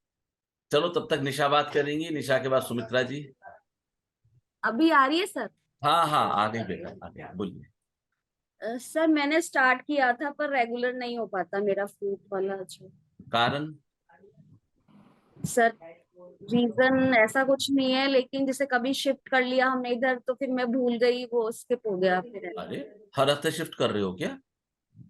चलो तब तक निशा बात करेंगी, निशा के बाद सुमित्रा जी। अभी आ रही है सर? हाँ हाँ आ गई बेटा, आ गई, बोलिए। सर मैंने स्टार्ट किया था पर रेगुलर नहीं हो पाता मेरा फ्रूट वाला जो। कारण? सर रीजन ऐसा कुछ नहीं है, लेकिन जैसे कभी शिफ्ट कर लिया हमने इधर तो फिर मैं भूल गई, वो स्किप हो गया फिर। अरे हर हफ्ते शिफ्ट कर रहे हो क्या?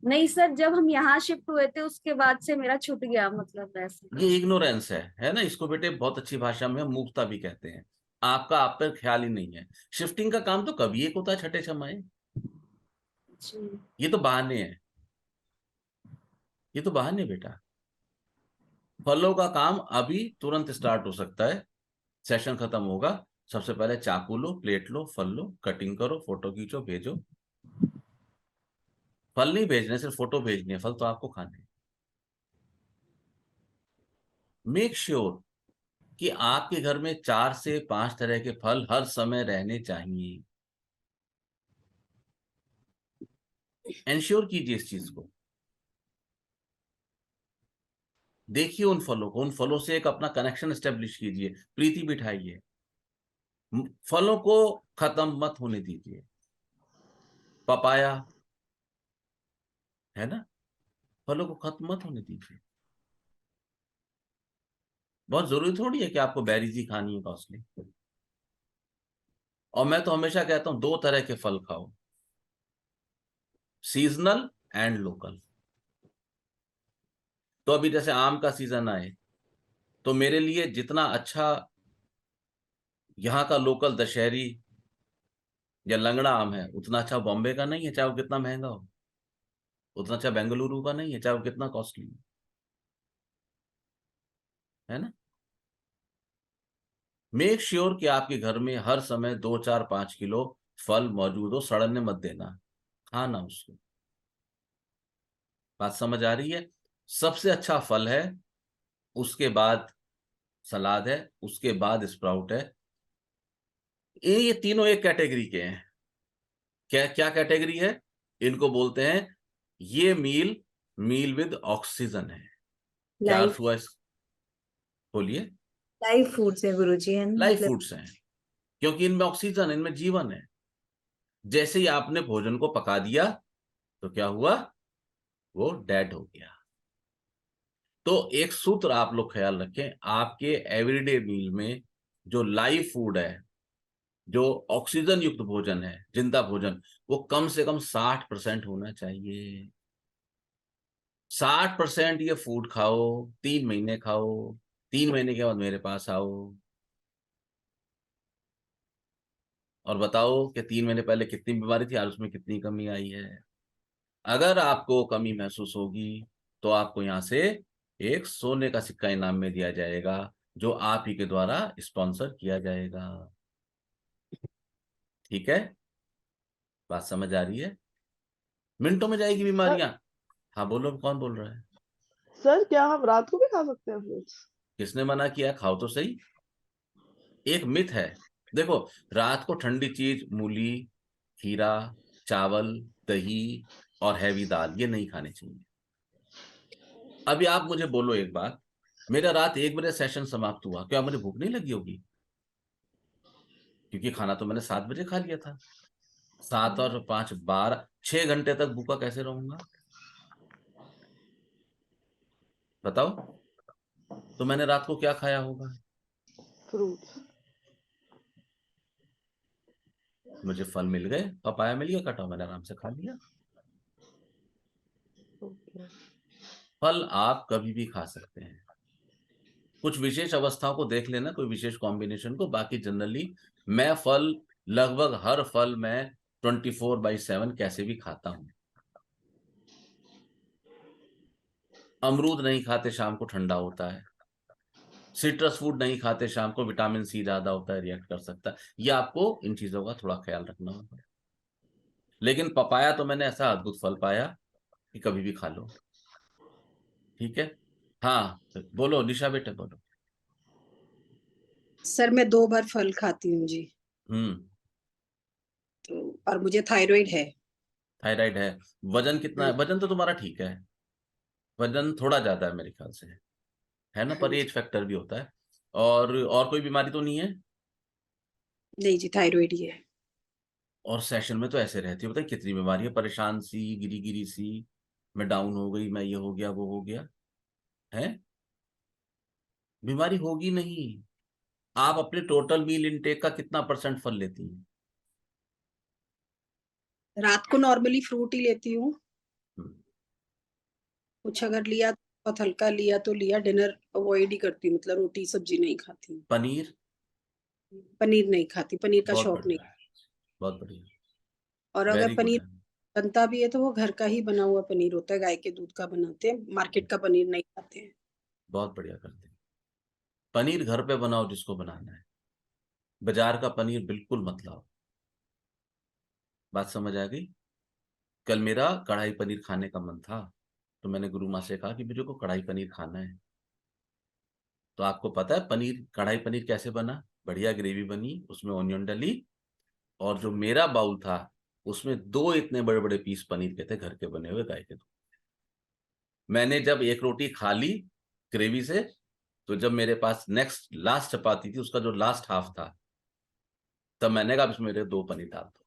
नहीं सर, जब हम यहाँ शिफ्ट हुए थे उसके बाद से मेरा छूट गया, मतलब ऐसा। ये इग्नोरेंस है ना? इसको बेटे बहुत अच्छी भाषा में हम मूर्खता भी कहते हैं। आपका आप पर ख्याल ही नहीं है। शिफ्टिंग का काम तो कभी एक होता है छठे छमाहे। ये तो बहाने हैं, ये तो बहाने बेटा। फलों का काम अभी तुरंत स्टार्ट हो सकता है। सेशन खत्म होगा, सबसे पहले चाकू लो, प्लेट लो, फल लो, कटिंग करो, फोटो खींचो, भेजो। फल नहीं भेजने, सिर्फ फोटो भेजनी है, फल तो आपको खाने हैं। मेक श्योर कि आपके घर में 4 से 5 तरह के फल हर समय रहने चाहिए। एंश्योर कीजिए इस चीज को। देखिए उन फलों को, उन फलों से एक अपना कनेक्शन एस्टेब्लिश कीजिए, प्रीति बिठाइए। फलों को खत्म मत होने दीजिए। पपाया है ना, फलों को खत्म मत होने दीजिए। बहुत जरूरी थोड़ी है कि आपको बेरीज ही खानी है कॉस्टली। और मैं तो हमेशा कहता हूं 2 तरह के फल खाओ, सीजनल एंड लोकल। तो अभी जैसे आम का सीजन आए तो मेरे लिए जितना अच्छा यहाँ का लोकल दशहरी या लंगड़ा आम है उतना अच्छा बॉम्बे का नहीं है, चाहे वो कितना महंगा हो। उतना अच्छा बेंगलुरु का नहीं है, चाहे वो कितना कॉस्टली हो, है ना? मेक श्योर कि आपके घर में हर समय 2 4 5 किलो फल मौजूद हो। सड़ने मत देना, खाना उसको। बात समझ आ रही है? सबसे अच्छा फल है, उसके बाद सलाद है, उसके बाद स्प्राउट है। ये तीनों एक कैटेगरी के हैं। क्या क्या कैटेगरी है? इनको बोलते हैं ये मील विद ऑक्सीजन है। क्या अर्थ लाइफ हुआ इस? बोलिए। लाइफ फूड्स है गुरुजी, है ना? लाइफ मतलब फूड्स हैं क्योंकि इनमें ऑक्सीजन, इनमें जीवन है। जैसे ही आपने भोजन को पका दिया तो क्या हुआ? वो डेड हो गया। तो एक सूत्र आप लोग ख्याल रखें, आपके एवरीडे मील में जो लाइव फूड है, जो ऑक्सीजन युक्त भोजन है, जिंदा भोजन, वो कम से कम 60% होना चाहिए। 60% ये फूड खाओ, 3 महीने खाओ, 3 महीने के बाद मेरे पास आओ और बताओ कि 3 महीने पहले कितनी बीमारी थी, आज उसमें कितनी कमी आई है। अगर आपको कमी महसूस होगी तो आपको यहाँ से एक सोने का सिक्का इनाम में दिया जाएगा, जो आप ही के द्वारा स्पॉन्सर किया जाएगा। ठीक है? बात समझ आ रही है? मिनटों में जाएगी सर बीमारियां। हाँ बोलो, कौन बोल रहा है? सर क्या हम रात को भी खा सकते हैं फ्रूट्स? किसने मना किया? खाओ तो सही। एक मिथ है, देखो, रात को ठंडी चीज मूली, खीरा, चावल, दही और हैवी दाल ये नहीं खाने चाहिए। अभी आप मुझे बोलो एक बात, मेरा रात 1 बजे सेशन समाप्त हुआ, क्या मुझे भूख नहीं लगी होगी? क्योंकि खाना तो मैंने 7 बजे खा लिया था। 7 और 5 12, 6 घंटे तक भूखा कैसे रहूंगा? बताओ। तो मैंने रात को क्या खाया होगा? फ्रूट्स। मुझे फल मिल गए, पपाया मिल गया कटा, मैंने आराम से खा लिया। ओके। फल आप कभी भी खा सकते हैं, कुछ विशेष अवस्थाओं को देख लेना, कोई विशेष कॉम्बिनेशन को। बाकी जनरली मैं फल, लगभग हर फल मैं 24/7 कैसे भी खाता हूं। अमरूद नहीं खाते शाम को ठंडा होता है, सिट्रस फूड नहीं खाते शाम को विटामिन सी ज्यादा होता है, रिएक्ट कर सकता है। ये आपको इन चीजों का थोड़ा ख्याल रखना होगा। लेकिन पपाया तो मैंने ऐसा अद्भुत फल पाया कि कभी भी खा लो। ठीक है, हाँ बोलो निशा बेटे बोलो। सर मैं 2 बार फल खाती हूँ जी। तो और मुझे थायराइड है। थायराइड है। वजन कितना है? वजन तो तुम्हारा ठीक है, वजन थोड़ा ज्यादा है मेरे ख्याल से, है ना? पर एज फैक्टर भी होता है। और कोई बीमारी तो नहीं है? नहीं जी, थायराइड ही है। और सेशन में तो ऐसे रहती है, पता है कितनी बीमारी है, परेशान सी, गिरी गिरी सी, मैं डाउन हो गई, मैं ये हो गया वो हो गया है। बीमारी होगी नहीं। आप अपने टोटल मील इनटेक का कितना परसेंट फल लेती हैं? रात को नॉर्मली फ्रूट ही लेती हूँ। हम्म, कुछ अगर लिया तो बहुत हल्का लिया तो लिया, डिनर अवॉइड ही करती हूँ, मतलब रोटी सब्जी नहीं खाती हूँ। पनीर? पनीर नहीं खाती, पनीर का बहुत शौक नहीं। बढ़िया, बहुत बढ़िया, और अगर वेरी गुड पनीर है। बनता भी है तो वो घर का ही बना हुआ पनीर होता है, गाय के दूध का बनाते हैं, मार्केट का पनीर नहीं खाते हैं। बहुत बढ़िया करते हैं। पनीर घर पे बनाओ जिसको बनाना है, बाजार का पनीर बिल्कुल मत लाओ। बात समझ आ गई? कल मेरा कढ़ाई पनीर खाने का मन था, तो मैंने गुरु माँ से कहा कि मुझे को कढ़ाई पनीर खाना है। तो आपको पता है पनीर, कढ़ाई पनीर कैसे बना? बढ़िया ग्रेवी बनी, उसमें ऑनियन डली, और जो मेरा बाउल था उसमें 2 इतने बड़े बड़े पीस पनीर के थे, घर के बने हुए गाय के दूध। मैंने जब एक रोटी खा ली ग्रेवी से, तो जब मेरे पास नेक्स्ट लास्ट चपाती थी, उसका जो लास्ट हाफ था, तब मैंने कहा इसमें मेरे 2 पनीर डाल दो।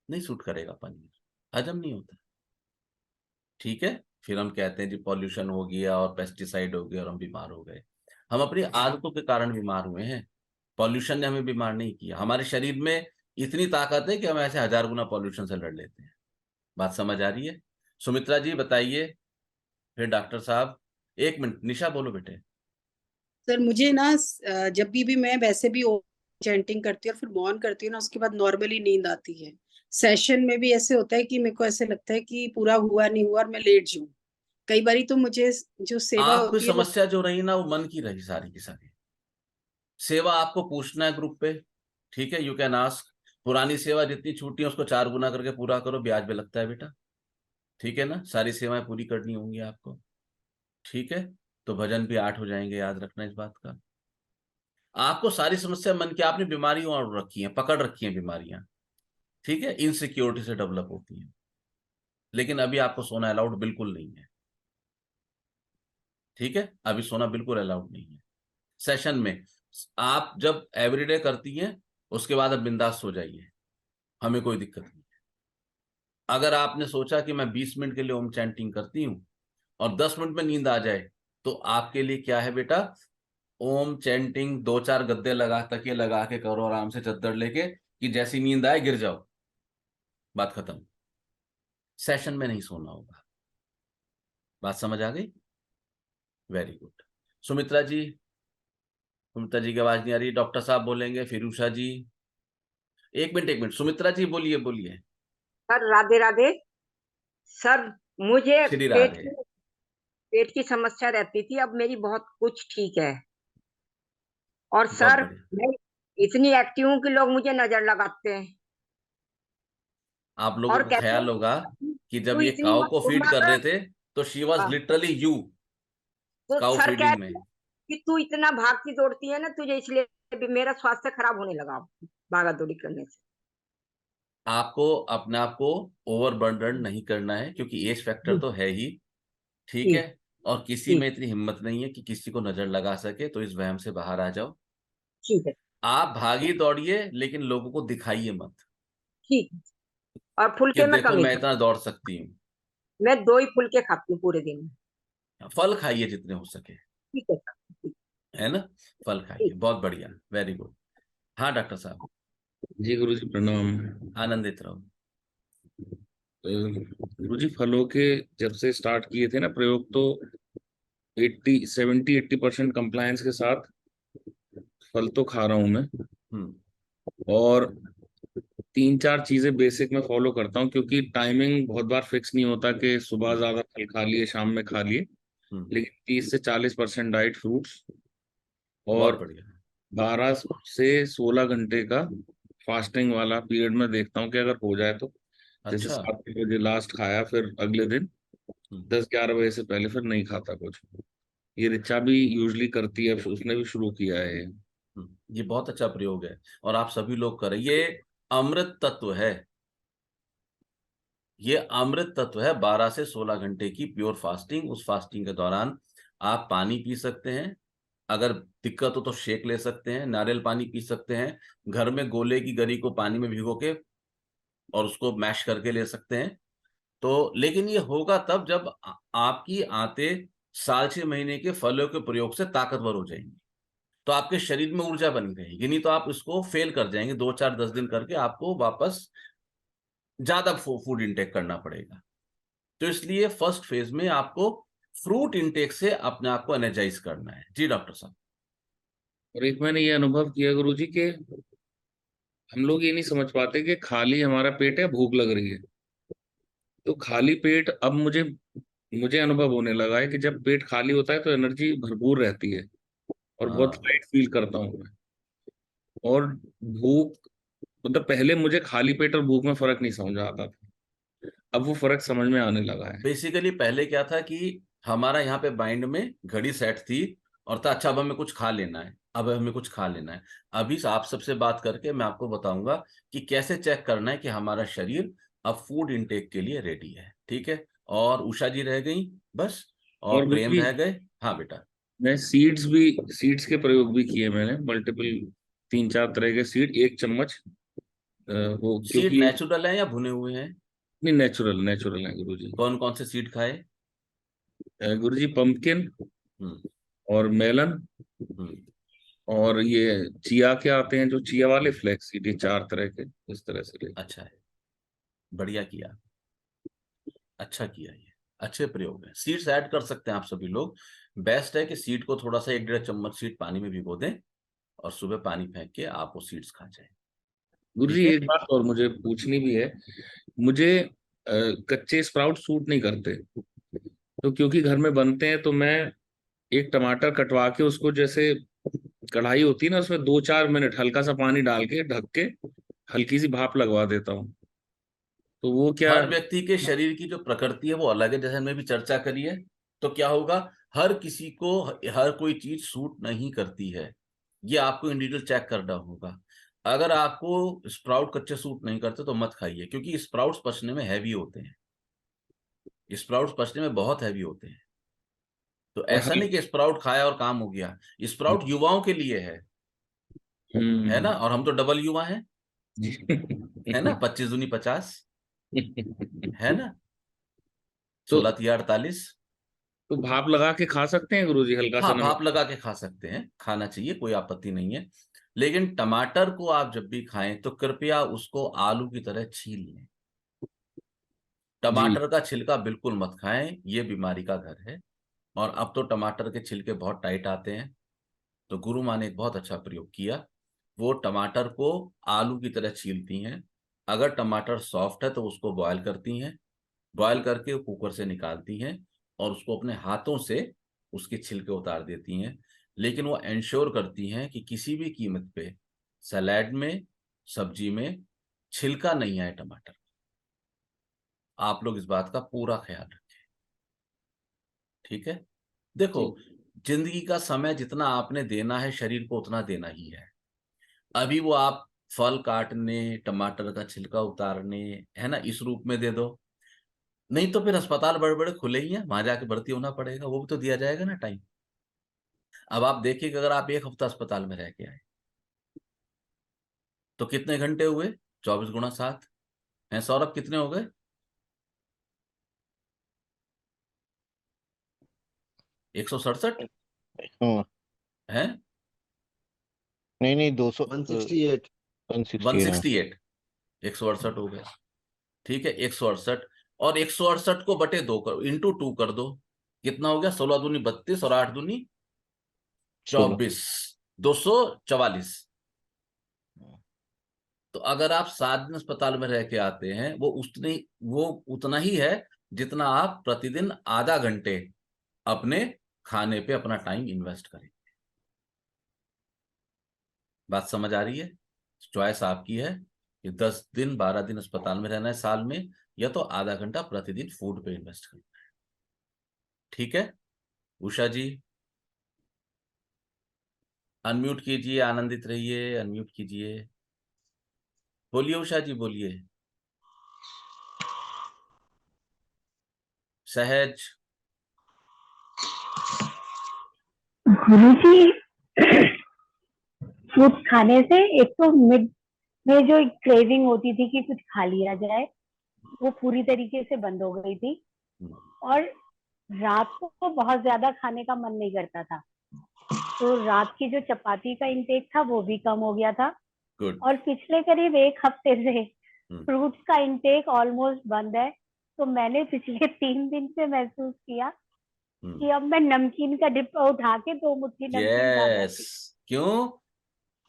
नहीं सूट करेगा पनीर, हजम नहीं होता। ठीक है, फिर हम कहते हैं जी पॉल्यूशन हो गया और पेस्टिसाइड हो गया और हम बीमार हो गए। हम अपनी आदतों के कारण बीमार हुए हैं, पॉल्यूशन ने हमें बीमार नहीं किया। हमारे शरीर में इतनी ताकत है कि हम ऐसे 1000 गुना पॉल्यूशन से लड़ लेते हैं। बात समझ आ रही है? सुमित्रा जी बताइए, फिर डॉक्टर साहब। 1 मिनट, निशा बोलो बेटे। सर मुझे ना जब भी मैं वैसे भी चैंटिंग करती हूँ और फिर मौन करती हूँ ना, उसके बाद नॉर्मली नींद आती है। सेशन में भी ऐसे होता है कि मेरे को ऐसे लगता है कि पूरा हुआ नहीं हुआ और मैं लेट जाऊं। कई बारी तो मुझे जो सेवा आपकी होती है वो समस्या जो रही ना, वो मन की रही सारी की सारी। सेवा आपको पूछना है ग्रुप पे, ठीक है, यू कैन आस्क। पुरानी सेवा जितनी छूटी है उसको 4 गुना करके पूरा करो, ब्याज भी लगता है बेटा। ठीक है ना, सारी सेवाएं पूरी करनी होंगी आपको। ठीक है, तो भजन भी 8 हो जाएंगे, याद रखना इस बात का। आपको सारी समस्या मन की, आपने बीमारियों और रखी हैं, पकड़ रखी हैं बीमारियां। ठीक है, इनसिक्योरिटी से डेवलप होती हैं। लेकिन अभी आपको सोना अलाउड बिल्कुल नहीं है। ठीक है, अभी सोना बिल्कुल अलाउड नहीं है सेशन में। आप जब एवरीडे करती हैं उसके बाद अब बिंदास सो जाइए, हमें कोई दिक्कत नहीं है। अगर आपने सोचा कि मैं 20 मिनट के लिए ओम चैंटिंग करती हूँ और 10 मिनट में नींद आ जाए, तो आपके लिए क्या है बेटा, ओम चैंटिंग 2-4 गद्दे लगा, तकिए लगा के करो आराम से, चद्दर लेके, कि जैसी नींद आए गिर जाओ, बात खत्म। सेशन में नहीं सोना होगा। बात समझ आ गई? Very good. सुमित्रा जी, सुमित्रा जी की आवाज नहीं आ रही, डॉक्टर साहब बोलेंगे, फिर उषा जी। 1 मिनट, सुमित्रा जी बोलिए बोलिए। सर राधे राधे। सर मुझे श्री पेट राधे। की पेट की समस्या रहती थी, अब मेरी बहुत कुछ ठीक है। और बहुत सर बढ़िया। मैं इतनी एक्टिव हूँ कि लोग मुझे नजर लगाते हैं आप लोगों और को कहते ख्याल होगा हैं कि जब तू ये इतनी काऊ को मशहूर फीड कर है। रहे थे, तो शी वॉज हाँ, लिटरली यू, तो काऊ सर फीडिंग में। कहते हैं कि तू इतना भागती दौड़ती है ना, तुझे इसलिए भी मेरा स्वास्थ्य खराब होने लगा भागा दौड़ी करने से। आपको अपने आप को ओवरबर्डन नहीं करना है, क्योंकि एज फैक्टर जी तो है ही। ठीक जी है, और किसी जी में इतनी हिम्मत नहीं है कि किसी को नजर लगा सके, तो इस वहम से बाहर आ जाओ। ठीक है। आप भागी दौड़िए, लेकिन लोगों को दिखाइए मत ठीक है। और कि फुलके में देखो कमी मैं खाती इतना दौड़ सकती हूँ। हूँ। मैं 2 ही फुलके खाती हूँ पूरे दिन में। फल खाइए जितने हो सके, ठीक है सर, ठीक है ना? फल खाइए, ठीक। बहुत बढ़िया, वेरी गुड। हाँ डॉक्टर साहब, जी गुरुजी प्रणाम। आनंदित रहो। गुरुजी फलों के जब से स्टार्ट किए थे ना प्रयोग, तो 80 70 80% कंप्लायंस के साथ फल तो खा रहा हूं मैं। हम्म। और 3-4 चीजें बेसिक में फॉलो करता हूँ, क्योंकि टाइमिंग बहुत बार फिक्स नहीं होता कि सुबह ज्यादा फल खा लिए शाम में खा लिए, लेकिन 30 से 40% डाइट फ्रूट्स बहुत और बढ़िया। 12 से 16 घंटे का फास्टिंग वाला पीरियड में देखता हूँ कि अगर हो जाए तो, जैसे अच्छा। 7 बजे लास्ट खाया, फिर अगले दिन 10-11 बजे से पहले फिर नहीं खाता कुछ। ये रिचा भी यूजली करती है, उसने भी शुरू किया है ये। ये बहुत अच्छा प्रयोग है और आप सभी लोग करें। ये अमृत तत्व है, ये अमृत तत्व है। 12 से 16 घंटे की प्योर फास्टिंग। उस फास्टिंग के दौरान आप पानी पी सकते हैं, अगर दिक्कत हो तो शेक ले सकते हैं, नारियल पानी पी सकते हैं, घर में गोले की गरी को पानी में भिगो के और उसको मैश करके ले सकते हैं। तो लेकिन ये होगा तब जब आपकी आंतें 6.5 महीने के फलों के प्रयोग से ताकतवर हो जाएंगी, तो आपके शरीर में ऊर्जा बनी रहेगी। नहीं तो आप इसको फेल कर जाएंगे, 2-4-10 दिन करके आपको वापस ज्यादा फूड इंटेक करना पड़ेगा। तो इसलिए फर्स्ट फेज में आपको फ्रूट इंटेक से अपने आप को एनर्जाइज करना है। जी डॉक्टर साहब। और एक मैंने ये अनुभव किया गुरुजी के हम लोग ये नहीं समझ पाते कि खाली हमारा पेट है, भूख लग रही है। तो खाली पेट अब मुझे मुझे अनुभव होने लगा है कि जब पेट खाली होता है तो एनर्जी भरपूर रहती है और बहुत लाइट फील करता हूँ मैं। और भूख, मतलब पहले मुझे खाली पेट और भूख में फर्क नहीं समझ आता था, अब वो फर्क समझ में आने लगा है। बेसिकली पहले क्या था कि हमारा यहाँ पे माइंड में घड़ी सेट थी और था अच्छा अब हमें कुछ खा लेना है, अब हमें कुछ खा लेना है। अभी आप सबसे बात करके मैं आपको बताऊंगा कि कैसे चेक करना है कि हमारा शरीर अब फूड इंटेक के लिए रेडी है। ठीक है। और उषा जी रह गई बस, और और प्रेम गुरुजी रह गए। हाँ बेटा। मैं सीड्स के प्रयोग भी किए मैंने, मल्टीपल 3-4 तरह के सीड, 1 चम्मच वो, सीड क्योंकि नेचुरल है या भुने हुए हैं? नहीं, नेचुरल नेचुरल है गुरुजी। कौन कौन से सीड खाए? गुरुजी पंपकिन और मेलन और ये चिया के आते हैं जो चिया वाले फ्लैक्स सीड, ये 4 तरह के इस तरह से ले। अच्छा है, बढ़िया किया, अच्छा किया। ये अच्छे प्रयोग है। सीड्स ऐड कर सकते हैं आप सभी लोग। बेस्ट है कि सीड को थोड़ा सा 1-1.5 चम्मच सीड पानी में भिगो दें और सुबह पानी फेंक के आप वो सीड्स खा जाए। गुरुजी एक बात और मुझे पूछनी भी है। मुझे कच्चे स्प्राउट सूट नहीं करते, तो क्योंकि घर में बनते हैं तो मैं एक टमाटर कटवा के उसको, जैसे कढ़ाई होती है ना, उसमें 2-4 मिनट हल्का सा पानी डाल के ढक के हल्की सी भाप लगवा देता हूँ। तो वो क्या? हर व्यक्ति के शरीर की जो प्रकृति है वो अलग है, जैसे हमने भी चर्चा करी है। तो क्या होगा, हर किसी को हर कोई चीज सूट नहीं करती है, ये आपको इंडिविजुअल चेक करना होगा। अगर आपको स्प्राउट कच्चे सूट नहीं करते तो मत खाइए, क्योंकि स्प्राउट्स पचने में हैवी होते हैं, स्प्राउट्स पचने में बहुत हैवी होते हैं। तो और ऐसा नहीं कि स्प्राउट खाया और काम हो गया। स्प्राउट युवाओं के लिए है ना, और हम तो डबल युवा हैं, है ना, 25 दूनी 50, है ना, 16 तिया 48। तो भाप लगा के खा सकते हैं गुरुजी, हल्का सा हाँ, भाप नमक? लगा के खा सकते हैं, खाना चाहिए, कोई आपत्ति नहीं है। लेकिन टमाटर को आप जब भी खाएं तो कृपया उसको आलू की तरह छील लें। जी। टमाटर का छिलका बिल्कुल मत खाएं, ये बीमारी का घर है। और अब तो टमाटर के छिलके बहुत टाइट आते हैं। तो गुरु माँ ने एक बहुत अच्छा प्रयोग किया, वो टमाटर को आलू की तरह छीलती हैं। अगर टमाटर सॉफ्ट है तो उसको बॉयल करती हैं, बॉयल करके कुकर से निकालती हैं और उसको अपने हाथों से उसके छिलके उतार देती हैं। लेकिन वो इंश्योर करती हैं कि किसी भी कीमत पे सलाद में, सब्जी में छिलका नहीं आए टमाटर। आप लोग इस बात का पूरा ख्याल रखें, ठीक है। देखो, जिंदगी का समय जितना आपने देना है शरीर को उतना देना ही है। अभी वो आप फल काटने, टमाटर का छिलका उतारने, है ना, इस रूप में दे दो, नहीं तो फिर अस्पताल बड़े बड़े खुले ही हैं, वहां जाके भर्ती होना पड़ेगा, वो भी तो दिया जाएगा ना टाइम। अब आप देखिए कि अगर आप 1 हफ्ता अस्पताल में रह के आए तो कितने घंटे हुए? 24 × 7 हैं सौरभ, कितने हो गए? 167 हाँ। है? नहीं 200 168 168 168 हो गए। ठीक है, 168 और 168 को बटे 2 करो, × 2 कर दो, कितना हो गया? 16 दूनी 32 और 8 दूनी 24, 244। तो अगर आप 7 दिन अस्पताल में रह के आते हैं, वो उतना ही है जितना आप प्रतिदिन आधा घंटे अपने खाने पे अपना टाइम इन्वेस्ट करें। बात समझ आ रही है? चॉइस आपकी है कि 10 दिन 12 दिन अस्पताल में रहना है साल में, या तो आधा घंटा प्रतिदिन फूड पे इन्वेस्ट करना है। ठीक है उषा जी, अनम्यूट कीजिए, आनंदित रहिए, अनम्यूट कीजिए, बोलिए उषा जी, बोलिए। सहज। गुरुजी, फ्रूट्स खाने से एक तो मिड में जो क्रेविंग होती थी कि कुछ खा लिया जाए, वो पूरी तरीके से बंद हो गई थी, और रात को तो बहुत ज्यादा खाने का मन नहीं करता था, तो रात की जो चपाती का इंटेक था वो भी कम हो गया था। Good. और पिछले करीब 1 हफ्ते से फ्रूट्स का इंटेक ऑलमोस्ट बंद है। तो मैंने पिछले 3 दिन से महसूस किया कि अब मैं नमकीन का डिब्बा उठा के 2 मुट्ठी नमकीन खा जाती। क्यों?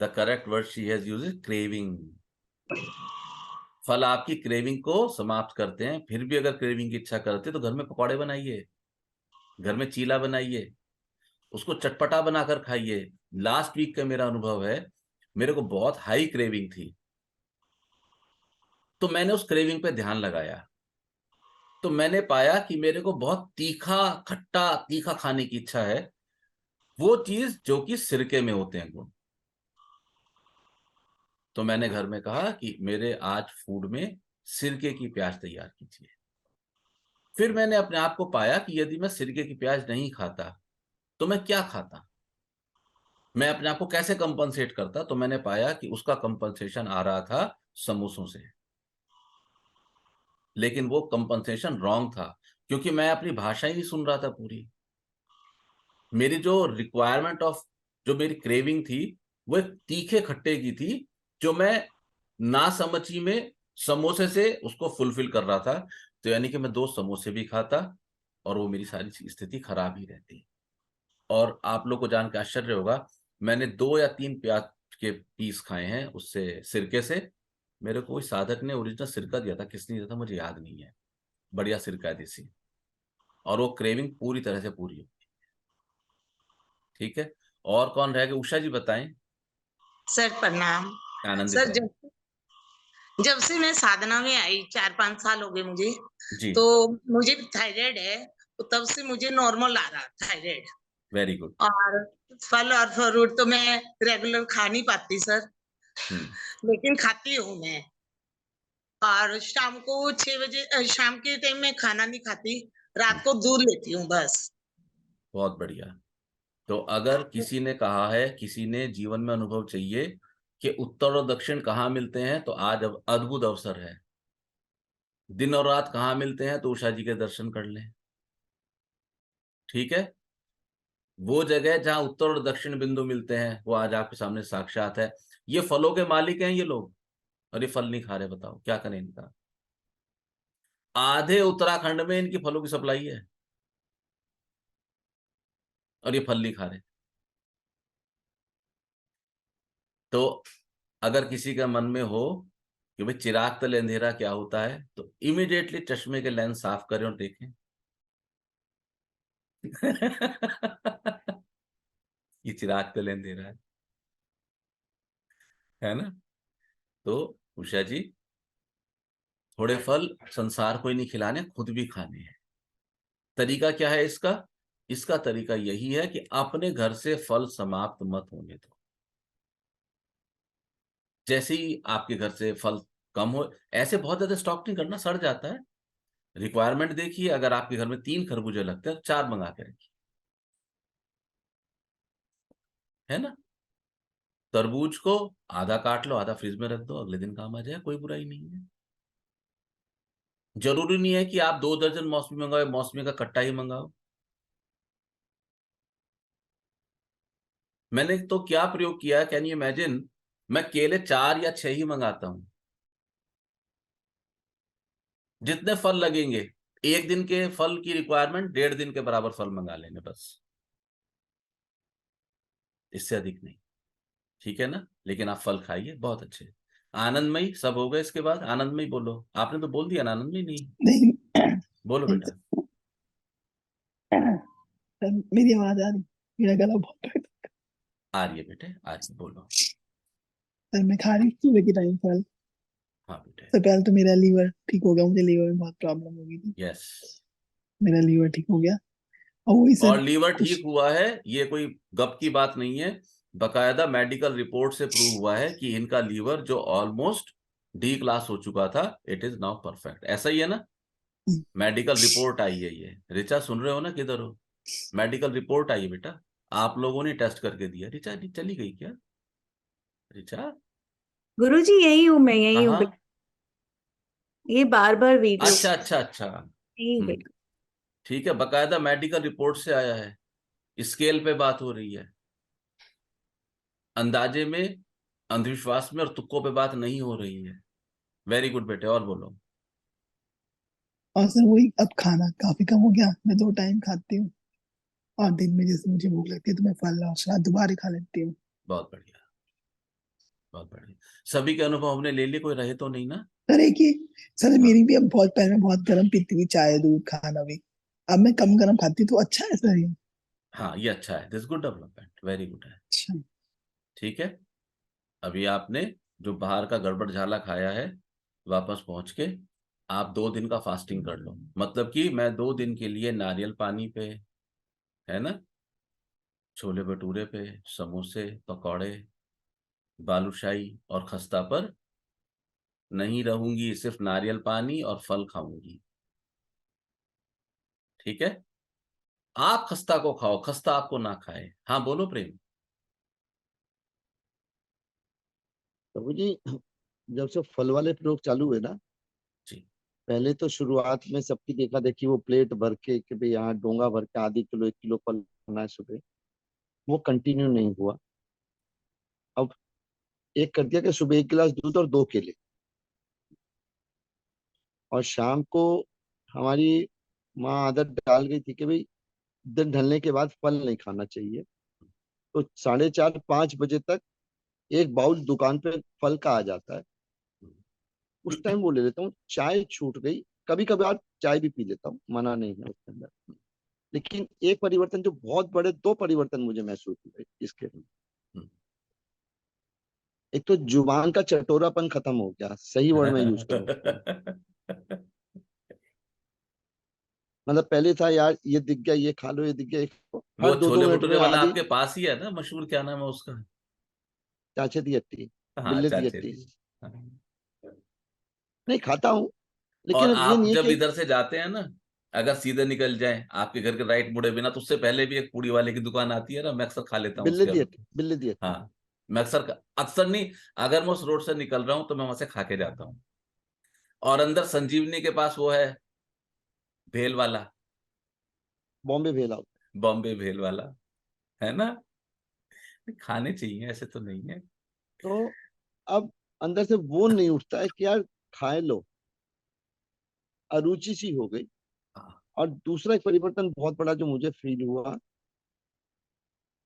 The correct word she has used is craving. फल आपकी क्रेविंग को समाप्त करते हैं। फिर भी अगर क्रेविंग की इच्छा करते तो घर में पकौड़े बनाइए, घर में चीला बनाइए, उसको चटपटा बनाकर खाइए। लास्ट वीक का मेरा अनुभव है, मेरे को बहुत हाई क्रेविंग थी, तो मैंने उस क्रेविंग पे ध्यान लगाया, तो मैंने पाया कि मेरे को बहुत तीखा, खट्टा तीखा खाने की इच्छा है, वो चीज जो कि सिरके में होते हैं गुण। तो मैंने घर में कहा कि मेरे आज फूड में सिरके की प्याज तैयार कीजिए। फिर मैंने अपने आप को पाया कि यदि मैं सिरके की प्याज नहीं खाता तो मैं क्या खाता, मैं अपने आप को कैसे कंपनसेट करता। तो मैंने पाया कि उसका कंपनसेशन आ रहा था समोसों से, लेकिन वो कंपनसेशन रॉन्ग था, क्योंकि मैं अपनी भाषा ही नहीं सुन रहा था पूरी। मेरी जो रिक्वायरमेंट ऑफ, जो मेरी क्रेविंग थी, वो एक तीखे खट्टे की थी, जो मैं नासमझी में समोसे से उसको फुलफिल कर रहा था। तो यानी कि मैं 2 समोसे भी खाता और वो मेरी सारी स्थिति खराब ही रहती। और आप लोग को जान के आश्चर्य होगा, मैंने 2 या 3 प्याज के पीस खाए हैं उससे, सिरके से। मेरे को कोई साधक ने ओरिजिनल सिरका दिया था, किसने दिया था मुझे याद नहीं है, बढ़िया सिरका है देसी, और वो क्रेविंग पूरी तरह से पूरी हो। ठीक है, और कौन रह गए? उषा जी बताएं। सर प्रणाम। आनंदित सर रहे। जब से मैं साधना में आई, 4-5 साल हो गए मुझे, जी। तो मुझे थायराइड है, तो तब से मुझे नॉर्मल आ रहा थायराइड। Very good. और फल और फ्रूट तो मैं रेगुलर खा नहीं पाती सर, लेकिन खाती हूँ मैं। और शाम को 6 बजे, शाम के टाइम में खाना नहीं खाती, रात को दूध लेती हूँ बस। बहुत बढ़िया। तो अगर किसी ने कहा है, किसी ने जीवन में अनुभव चाहिए कि उत्तर और दक्षिण कहाँ मिलते हैं, तो आज अब अद्भुत अवसर है। दिन और रात कहाँ मिलते हैं, तो उषा जी के दर्शन कर लें। ठीक है, वो जगह जहां उत्तर और दक्षिण बिंदु मिलते हैं वो आज आपके सामने साक्षात है। ये फलों के मालिक हैं ये लोग, और ये फल नहीं खा रहे। बताओ क्या करें इनका? आधे उत्तराखंड में इनकी फलों की सप्लाई है और ये फल नहीं खा रहे। तो अगर किसी का मन में हो कि भाई चिराग तले अंधेरा क्या होता है, तो इमीडिएटली चश्मे के लेंस साफ करें और देखें। ये चिराग तले अंधेरा है ना? तो उषा जी, थोड़े फल संसार को ही नहीं खिलाने, खुद भी खाने हैं। तरीका क्या है इसका? इसका तरीका यही है कि अपने घर से फल समाप्त मत होने दो। जैसे ही आपके घर से फल कम हो, ऐसे बहुत ज्यादा स्टॉक नहीं करना, सड़ जाता है। रिक्वायरमेंट देखिए, अगर आपके घर में 3 खरबूजे लगते हैं तो 4 मंगा के रखिए, है ना? तरबूज को आधा काट लो, आधा फ्रिज में रख दो, अगले दिन काम आ जाए, कोई बुराई नहीं है। जरूरी नहीं है कि आप 2 दर्जन मौसमी मंगाओ, मौसमी का कट्टा ही मंगाओ। मैंने तो क्या प्रयोग किया, कैन यू इमेजिन, मैं केले 4 या 6 ही मंगाता हूं। जितने फल लगेंगे, 1 दिन के फल की रिक्वायरमेंट 1.5 दिन के बराबर फल मंगा लेंगे बस, इससे अधिक नहीं। ठीक है ना? लेकिन आप फल खाइए, बहुत अच्छे। आनंदमयी सब हो गए। इसके बाद आनंदमयी बोलो। आपने तो बोल दिया ना आनंदमयी। नहीं नहीं बोलो नहीं बेटा। सर, मेरी आवाज आ रही, मेरा गला बहुत आ रही है बेटे, आ रही है, बोलो। सर मैं खा रही हूँ सुबह के टाइम फल। हाँ बेटे। सर पहले तो मेरा लीवर ठीक हो गया, मुझे लीवर में बहुत प्रॉब्लम हो गई थी, यस। मेरा लीवर ठीक हो गया। और वही और सर लीवर कुछ ठीक हुआ है, ये कोई गप की बात नहीं है। बकायदा मेडिकल रिपोर्ट से प्रूव हुआ है कि इनका लीवर जो ऑलमोस्ट डी क्लास हो चुका था, इट इज नाउ परफेक्ट। ऐसा ही है ना? मेडिकल रिपोर्ट आई है ये। रिचा सुन रहे हो ना, किधर हो? मेडिकल रिपोर्ट आई है बेटा, आप लोगों ने टेस्ट करके दिया। रिचा चली गई क्या? रिचा गुरुजी यही हूँ मैं, यही हूँ कहाँ? बेटा। ये बार बार वीडियो अच्छा अच्छा अच्छा। यही हूँ बेटा। ठीक है, बकायदा मेडिकल रिपोर्ट से आया है। स्केल पे बात हो रही है, अंदाजे में, अंधविश्वास में और तुक्कों पे बात नहीं हो रही है। वेरी गुड बेटे, और बोलो। और सर वही अब खाना काफी कम हो गया, मैं 2 टाइम खाती हूँ, और दिन में जैसे मुझे भूख लगती है तो मैं फल और सलाद दोबारा खा लेती हूँ। बहुत बढ़िया, बहुत बढ़िया। सभी के अनुभव हमने ले लिए, कोई रहे तो नहीं ना? सर एक ही सर मेरी भी अब बहुत, पहले मैं बहुत गर्म पीती थी चाय दूध खाना भी, अब मैं कम गर्म खाती, तो अच्छा है सर ये। हाँ ये अच्छा है, this good development, very good है। अच्छा ठीक है, अभी आपने जो बाहर का गड़बड़ झाला खाया है, वापस पहुंच के आप 2 दिन का फास्टिंग कर लो। मतलब कि मैं 2 दिन के लिए नारियल पानी पे, है ना, छोले भटूरे पे, समोसे पकौड़े, बालूशाही और खस्ता पर नहीं रहूंगी, सिर्फ नारियल पानी और फल खाऊंगी। ठीक है, आप खस्ता को खाओ, खस्ता आपको ना खाए। हाँ बोलो प्रेम। प्रभु जी, जब से फल वाले प्रयोग चालू हुए ना, जी, पहले तो शुरुआत में सबकी देखा देखी वो प्लेट भर के कि भाई यहाँ डोंगा भर के आधी किलो 1 किलो फल खाना है सुबह, वो कंटिन्यू नहीं हुआ। अब एक कर दिया कि सुबह 1 गिलास दूध और 2 केले, और शाम को हमारी माँ आदत डाल गई थी कि भाई दिन ढलने के बाद फल नहीं खाना चाहिए, तो 4:30-5 बजे तक एक बाउल दुकान पे फल का आ जाता है, उस टाइम वो ले लेता हूँ। चाय छूट गई, कभी कभार चाय भी पी लेता हूँ, मना नहीं है उसके अंदर। लेकिन एक परिवर्तन, जो बहुत बड़े 2 परिवर्तन मुझे महसूस हुए इसके, एक तो जुबान का चटोरापन खत्म हो गया, सही वर्ड में यूज करूँ। मतलब पहले था यार ये दिख गया ये खा लो, ये दिख गया ये खा लो, वो हर 2-2 छोले मिनट भटूरे में वाला आधी आपके पास ही है ना, मशहूर, क्या नाम है उसका? चाचे दी हट्टी, हाँ बिल्ले दी चाचे हट्टी। दी। हाँ। नहीं खाता हूँ, और लेकिन अब ये आप नहीं है जब कि इधर से जाते हैं ना, अगर सीधे निकल जाए आपके घर के राइट मुड़े बिना, तो उससे पहले भी एक पूड़ी वाले की दुकान आती है ना, मैं अक्सर खा लेता हूँ बिल्ले उसके। दी हट्टी, बिल्ले दी हट्टी। हाँ, मैं अक्सर नहीं, अगर मैं उस रोड से निकल रहा हूँ तो मैं वहां से खा के जाता हूँ। और अंदर संजीवनी के पास वो है भेल वाला, बॉम्बे भेल आउट। बॉम्बे भेल वाला, है ना। खाने चाहिए, ऐसे तो नहीं है। तो अब अंदर से वो नहीं उठता है कि यार खाए लो, अरुचि सी हो गई। और दूसरा एक परिवर्तन बहुत बड़ा जो मुझे फील हुआ,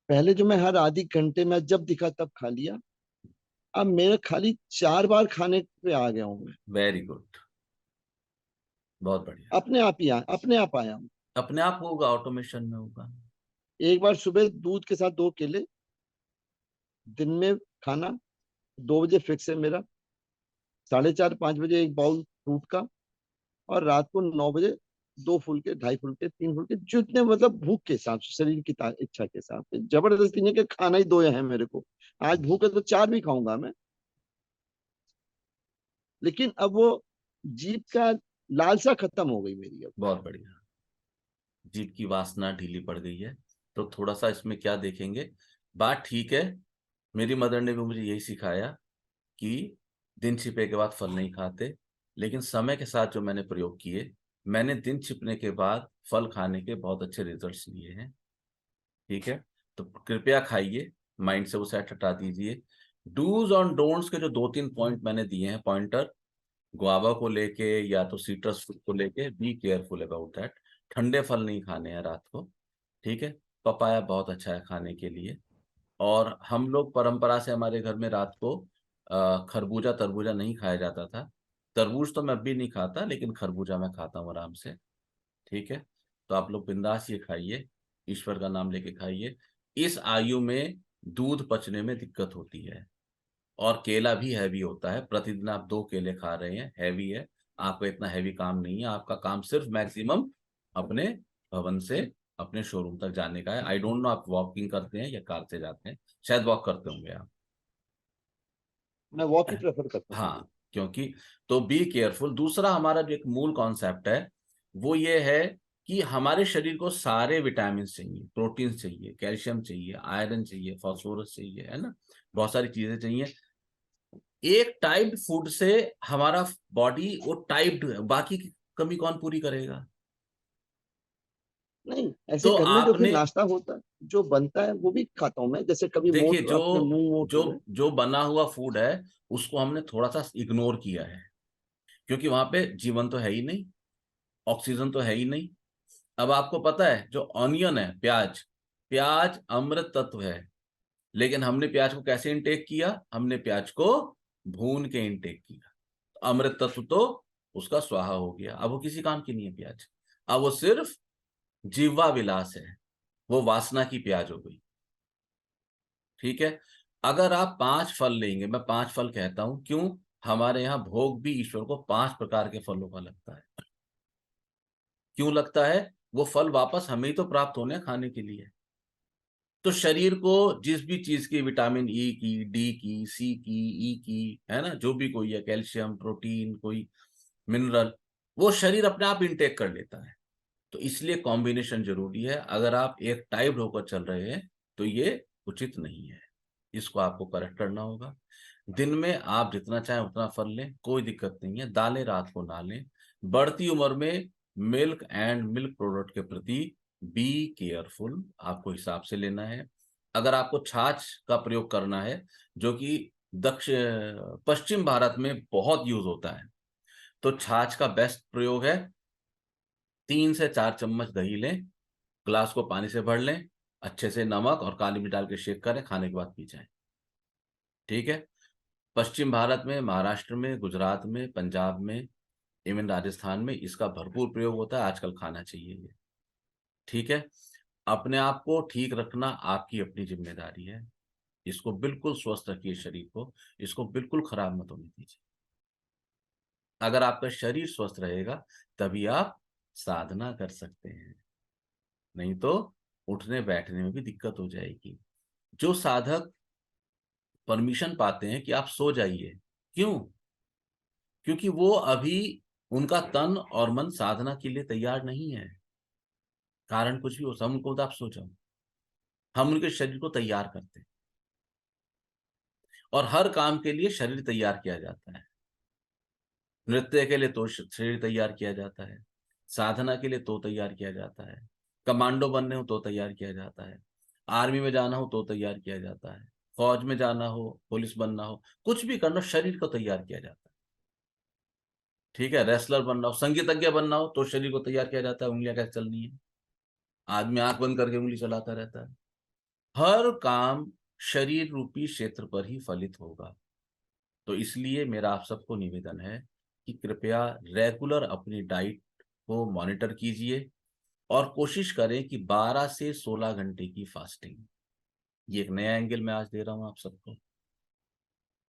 पहले जो मैं हर आधी घंटे में जब दिखा तब खा लिया, अब मेरे खाली 4 बार खाने पे आ गया हूँ मैं। वेरी गुड, बहुत बढ़िया। अपने आप आया हूँ। अपने आप होगा, ऑटोमेशन में होगा। एक बार सुबह दूध के साथ 2 केले, दिन में खाना 2 बजे फिक्स है मेरा, 4:30-5 बजे एक बाउल फ्रूट का, और रात को 9 बजे 2 फुलके 2.5 फुलके 3 फुलके, जितने मतलब भूख के हिसाब से, शरीर की इच्छा के हिसाब से। जबरदस्ती नहीं कि खाना ही 2 है मेरे को, आज भूख है तो 4 भी खाऊंगा मैं। लेकिन अब वो जीभ का लालसा खत्म हो गई मेरी अब। बहुत बढ़िया, जीभ की वासना ढीली पड़ गई है। तो थोड़ा सा इसमें क्या देखेंगे, बात ठीक है। मेरी मदर ने भी मुझे यही सिखाया कि दिन छिपे के बाद फल नहीं खाते, लेकिन समय के साथ जो मैंने प्रयोग किए, मैंने दिन छिपने के बाद फल खाने के बहुत अच्छे रिजल्ट्स लिए हैं। ठीक है, तो कृपया खाइए, माइंड से वो सेट हटा दीजिए। डूज और डोंट्स के जो 2-3 पॉइंट मैंने दिए हैं, पॉइंटर, गुआवा को लेके या तो सिट्रस फ्रूट को लेके, बी केयरफुल अबाउट दैट। ठंडे फल नहीं खाने हैं रात को। ठीक है, पपाया बहुत अच्छा है खाने के लिए। और हम लोग परंपरा से हमारे घर में रात को खरबूजा तरबूजा नहीं खाया जाता था। तरबूज तो मैं अब भी नहीं खाता, लेकिन खरबूजा मैं खाता हूँ आराम से। ठीक है, तो आप लोग बिंदास ये खाइए, ईश्वर का नाम लेके खाइए। इस आयु में दूध पचने में दिक्कत होती है, और केला भी हैवी होता है। प्रतिदिन आप 2 केले खा रहे हैं, हैवी है। आपका इतना हैवी काम नहीं है, आपका काम सिर्फ मैक्सिमम अपने भवन से अपने शोरूम तक जाने का है। आई डोंट नो आप वॉकिंग करते हैं या कार से जाते हैं, शायद वॉक करते होंगे आप। मैं वॉक ही प्रेफर करता हूँ। हाँ, क्योंकि तो बी केयरफुल। दूसरा हमारा जो एक मूल कॉन्सेप्ट है वो ये है कि हमारे शरीर को सारे विटामिन चाहिए, प्रोटीन चाहिए, कैल्शियम चाहिए, आयरन चाहिए, फास्फोरस चाहिए, है ना, बहुत सारी चीजें चाहिए। एक टाइप्ड फूड से हमारा बॉडी वो टाइप्ड है, बाकी की कमी कौन पूरी करेगा? नहीं, ऐसे तो घर में जो फिर आपने नाश्ता होता है, जो बनता है वो भी खाता हूँ मैं। जैसे कभी देखिए, मोट जो अपने मूंग मोट हो जो गए। जो बना हुआ फूड है उसको हमने थोड़ा सा इग्नोर किया है, क्योंकि वहां पे जीवन तो है ही नहीं, ऑक्सीजन तो है ही नहीं। अब आपको पता है जो ऑनियन है, प्याज, प्याज अमृत तत्व है, लेकिन हमने प्याज को कैसे इंटेक किया? हमने प्याज को भून के इंटेक किया। अमृत तत्व तो उसका स्वाहा हो गया, अब वो किसी काम की नहीं है प्याज। अब वो सिर्फ जीवा विलास है, वो वासना की प्याज हो गई। ठीक है, अगर आप 5 फल लेंगे, मैं 5 फल कहता हूं क्यों? हमारे यहाँ भोग भी ईश्वर को 5 प्रकार के फलों का लगता है। क्यों लगता है? वो फल वापस हमें ही तो प्राप्त होने हैं खाने के लिए। तो शरीर को जिस भी चीज की, विटामिन ई की, डी की, सी की, ई की, है ना, जो भी कोई है, कैल्शियम, प्रोटीन, कोई मिनरल, वो शरीर अपने आप इंटेक कर लेता है। तो इसलिए कॉम्बिनेशन जरूरी है। अगर आप एक टाइप होकर चल रहे हैं तो ये उचित नहीं है, इसको आपको करेक्ट करना होगा। दिन में आप जितना चाहें उतना फल लें, कोई दिक्कत नहीं है। दालें रात को ना लें। बढ़ती उम्र में मिल्क एंड मिल्क प्रोडक्ट के प्रति बी केयरफुल, आपको हिसाब से लेना है। अगर आपको छाछ का प्रयोग करना है, जो कि पश्चिम भारत में बहुत यूज होता है, तो छाछ का बेस्ट प्रयोग है 3 से 4 चम्मच दही लें, ग्लास को पानी से भर लें, अच्छे से नमक और काली मिर्च डाल के शेक करें, खाने के बाद पी जाएं। ठीक है, पश्चिम भारत में, महाराष्ट्र में, गुजरात में, पंजाब में, इवन राजस्थान में इसका भरपूर प्रयोग होता है। आजकल खाना चाहिए ये। ठीक है, अपने आप को ठीक रखना आपकी अपनी जिम्मेदारी है। इसको बिल्कुल स्वस्थ रखिए शरीर को, इसको बिल्कुल खराब मत होने दीजिए। अगर आपका शरीर स्वस्थ रहेगा तभी आप साधना कर सकते हैं, नहीं तो उठने बैठने में भी दिक्कत हो जाएगी। जो साधक परमिशन पाते हैं कि आप सो जाइए, क्यों? क्योंकि वो अभी, उनका तन और मन साधना के लिए तैयार नहीं है। कारण कुछ भी हो, हम उनको आप सो जाओ, हम उनके शरीर को तैयार करते हैं। और हर काम के लिए शरीर तैयार किया जाता है। नृत्य के लिए तो शरीर तैयार किया जाता है, साधना के लिए तो तैयार किया जाता है, कमांडो बनने हो तो तैयार किया जाता है, आर्मी में जाना हो तो तैयार किया जाता है, फौज में जाना हो, पुलिस बनना हो, कुछ भी करना, शरीर को तैयार किया जाता है। ठीक है, रेसलर बनना हो, संगीतज्ञ बनना हो तो शरीर को तैयार किया जाता है। उंगलियां कैसे चलनी है, आदमी आंख बंद करके उंगली चलाता रहता है। हर काम शरीर रूपी क्षेत्र पर ही फलित होगा। तो इसलिए मेरा आप सबको निवेदन है कि कृपया रेगुलर अपनी डाइट को मॉनिटर कीजिए और कोशिश करें कि 12 से 16 घंटे की फास्टिंग, ये एक नया एंगल मैं आज दे रहा हूं आप सबको।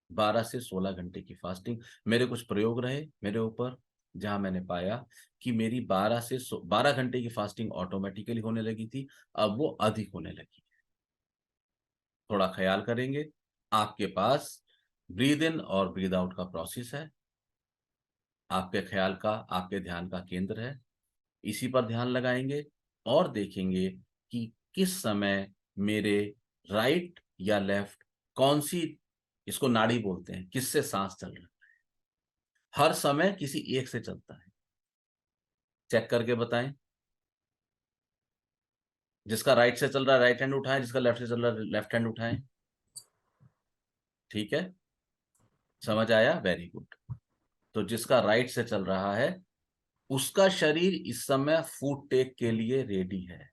12 से 16 घंटे की फास्टिंग। मेरे कुछ प्रयोग रहे मेरे ऊपर, जहां मैंने पाया कि मेरी 12 घंटे की फास्टिंग ऑटोमेटिकली होने लगी थी, अब वो अधिक होने लगी। थोड़ा ख्याल करेंगे। आपके पास ब्रीद इन और ब्रीद आउट का प्रोसेस है, आपके ख्याल का, आपके ध्यान का केंद्र है। इसी पर ध्यान लगाएंगे और देखेंगे कि किस समय मेरे राइट या लेफ्ट, कौन सी, इसको नाड़ी बोलते हैं, किससे सांस चल रहा है। हर समय किसी एक से चलता है, चेक करके बताएं। जिसका राइट से चल रहा है राइट हैंड उठाएं, जिसका लेफ्ट से चल रहा है लेफ्ट हैंड उठाएं। ठीक है, समझ आया? Very good. तो जिसका राइट से चल रहा है उसका शरीर इस समय फूड टेक के लिए रेडी है।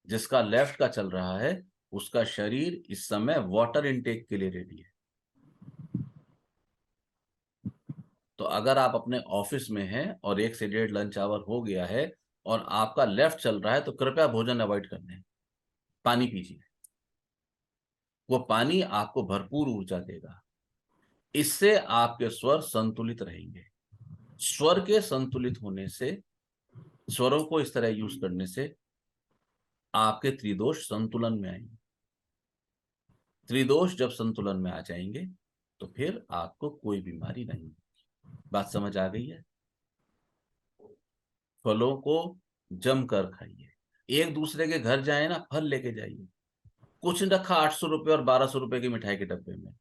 जिसका लेफ्ट का चल रहा है उसका शरीर इस समय वाटर इनटेक के लिए रेडी है। तो अगर आप अपने ऑफिस में हैं और 1 से 1.5 लंच आवर हो गया है और आपका लेफ्ट चल रहा है, तो कृपया भोजन अवॉइड करने, पानी पीजिए। वो पानी आपको भरपूर ऊर्जा देगा। इससे आपके स्वर संतुलित रहेंगे। स्वर के संतुलित होने से, स्वरों को इस तरह यूज करने से आपके त्रिदोष संतुलन में आएंगे। त्रिदोष जब संतुलन में आ जाएंगे तो फिर आपको कोई बीमारी नहीं। बात समझ आ गई है? फलों को जमकर खाइए। एक दूसरे के घर जाए ना, फल लेके जाइए। कुछ नहीं रखा 800 रुपए और 1200 रुपए की मिठाई के डब्बे में,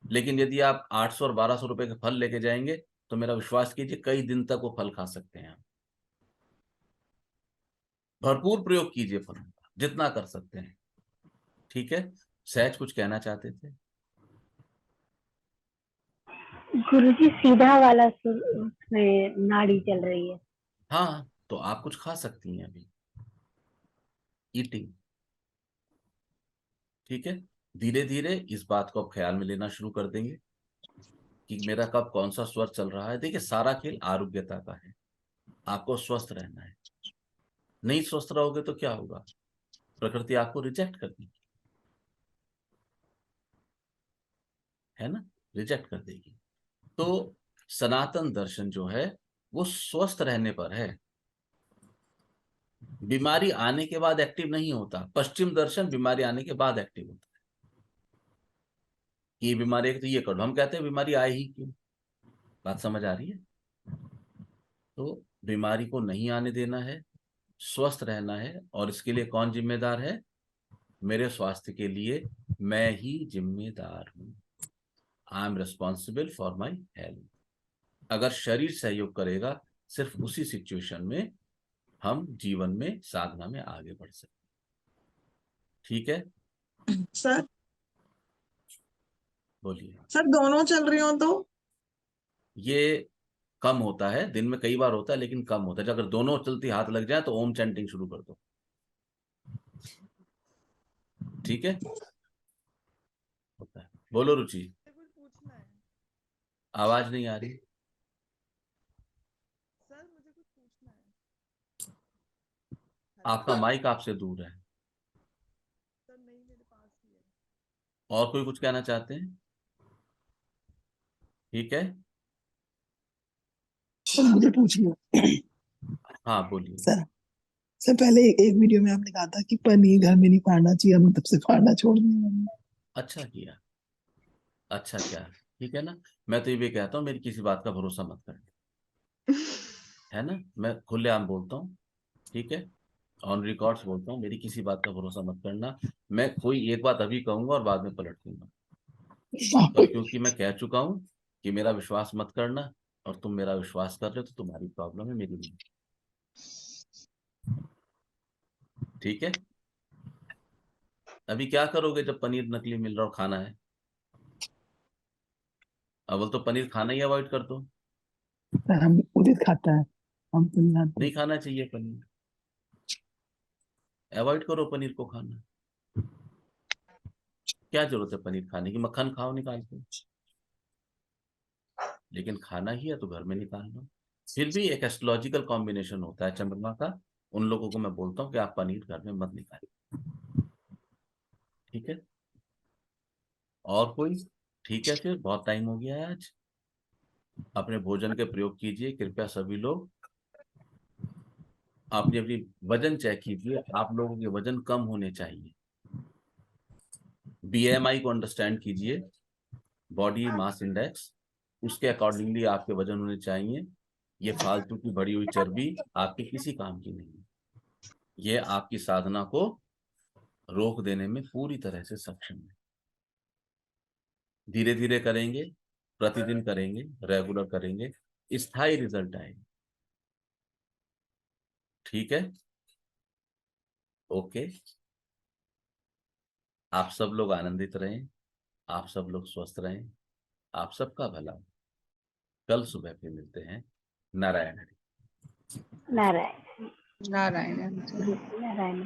लेकिन यदि आप 800 और 1200 रुपए के फल लेके जाएंगे तो मेरा विश्वास कीजिए कई दिन तक वो फल खा सकते हैं। भरपूर प्रयोग कीजिए फलों का, जितना कर सकते हैं। ठीक है, सहज कुछ कहना चाहते थे? गुरुजी सीधा वाला सुर उसमें नाड़ी चल रही है। हाँ, तो आप कुछ खा सकती हैं अभी, ईटिंग। ठीक है, धीरे धीरे इस बात को आप ख्याल में लेना शुरू कर देंगे कि मेरा कब कौन सा स्वर चल रहा है। देखिए, सारा खेल आरोग्यता का है। आपको स्वस्थ रहना है। नहीं स्वस्थ रहोगे तो क्या होगा? प्रकृति आपको रिजेक्ट कर देगी, है ना? रिजेक्ट कर देगी। तो सनातन दर्शन जो है वो स्वस्थ रहने पर है, बीमारी आने के बाद एक्टिव नहीं होता। पश्चिम दर्शन बीमारी आने के बाद एक्टिव होता है। ये बीमारी है तो ये करो, हम कहते हैं बीमारी आए ही क्यों। बात समझ आ रही है? तो बीमारी को नहीं आने देना है, स्वस्थ रहना है। और इसके लिए कौन जिम्मेदार है? मेरे स्वास्थ्य के लिए मैं ही जिम्मेदार हूं। I am responsible for my health. अगर शरीर सहयोग करेगा, सिर्फ उसी सिचुएशन में हम जीवन में, साधना में आगे बढ़ सकते। ठीक है सर? बोलिए। सर दोनों चल रही हो तो? ये कम होता है, दिन में कई बार होता है लेकिन कम होता है। अगर दोनों चलती हाथ लग जाए तो ओम चैंटिंग शुरू कर दो। ठीक है, होता है। बोलो रुचि, आवाज नहीं आ रही। सर मुझे कुछ पूछना है। आपका माइक आपसे दूर है। सर नहीं, मेरे पास ही है। और कोई कुछ कहना चाहते हैं? ठीक है, सर मुझे पूछना। हाँ बोलिए। सर पहले एक वीडियो में आपने कहा था कि पनीर घर में नहीं फाड़ना चाहिए, हम तब से फाड़ना छोड़ दिया हमने। अच्छा किया, अच्छा क्या, ठीक है ना। मैं तो ये भी कहता हूँ मेरी किसी बात का भरोसा मत करना, है ना। मैं खुलेआम बोलता हूँ, ठीक है, ऑन रिकॉर्ड्स बोलता हूँ, मेरी किसी बात का भरोसा मत करना। मैं कोई एक बात अभी कहूंगा और बाद में पलट दूंगा, पर क्योंकि मैं कह चुका हूं कि मेरा विश्वास मत करना और तुम मेरा विश्वास कर रहे हो तो तुम्हारी प्रॉब्लम है, मेरी नहीं। ठीक है, अभी क्या करोगे जब पनीर नकली मिल रहा हो, खाना है? अव्वल तो पनीर खाना ही अवॉइड कर दो। सर हम उदित खाता है, हम तो नहीं खाते। नहीं खाना चाहिए पनीर, अवॉइड करो पनीर को खाना। क्या जरूरत है पनीर खाने की? मक्खन खाओ निकाल के, लेकिन खाना ही है तो घर में निकाल लो। फिर भी एक एस्ट्रोलॉजिकल कॉम्बिनेशन होता है चंद्रमा का, उन लोगों को मैं बोलता हूँ कि आप पनीर घर में मत निकालें। ठीक है, और कोई? ठीक है, फिर बहुत टाइम हो गया है आज। अपने भोजन के प्रयोग कीजिए कृपया सभी लोग। आपने अपनी वजन चेक कीजिए, आप लोगों के वजन कम होने चाहिए। बीएमआई को अंडरस्टैंड कीजिए, बॉडी मास इंडेक्स, उसके अकॉर्डिंगली आपके वजन होने चाहिए। ये फालतू की बढ़ी हुई चर्बी आपके किसी काम की नहीं है। ये आपकी साधना को रोक देने में पूरी तरह से सक्षम है। धीरे धीरे करेंगे, प्रतिदिन करेंगे, रेगुलर करेंगे, स्थायी रिजल्ट आएगा। ठीक है, ओके। आप सब लोग आनंदित रहें, आप सब लोग स्वस्थ रहें, आप सबका भला हो। कल सुबह फिर मिलते हैं। नारायण हरि। नारायण नारायण नारायण।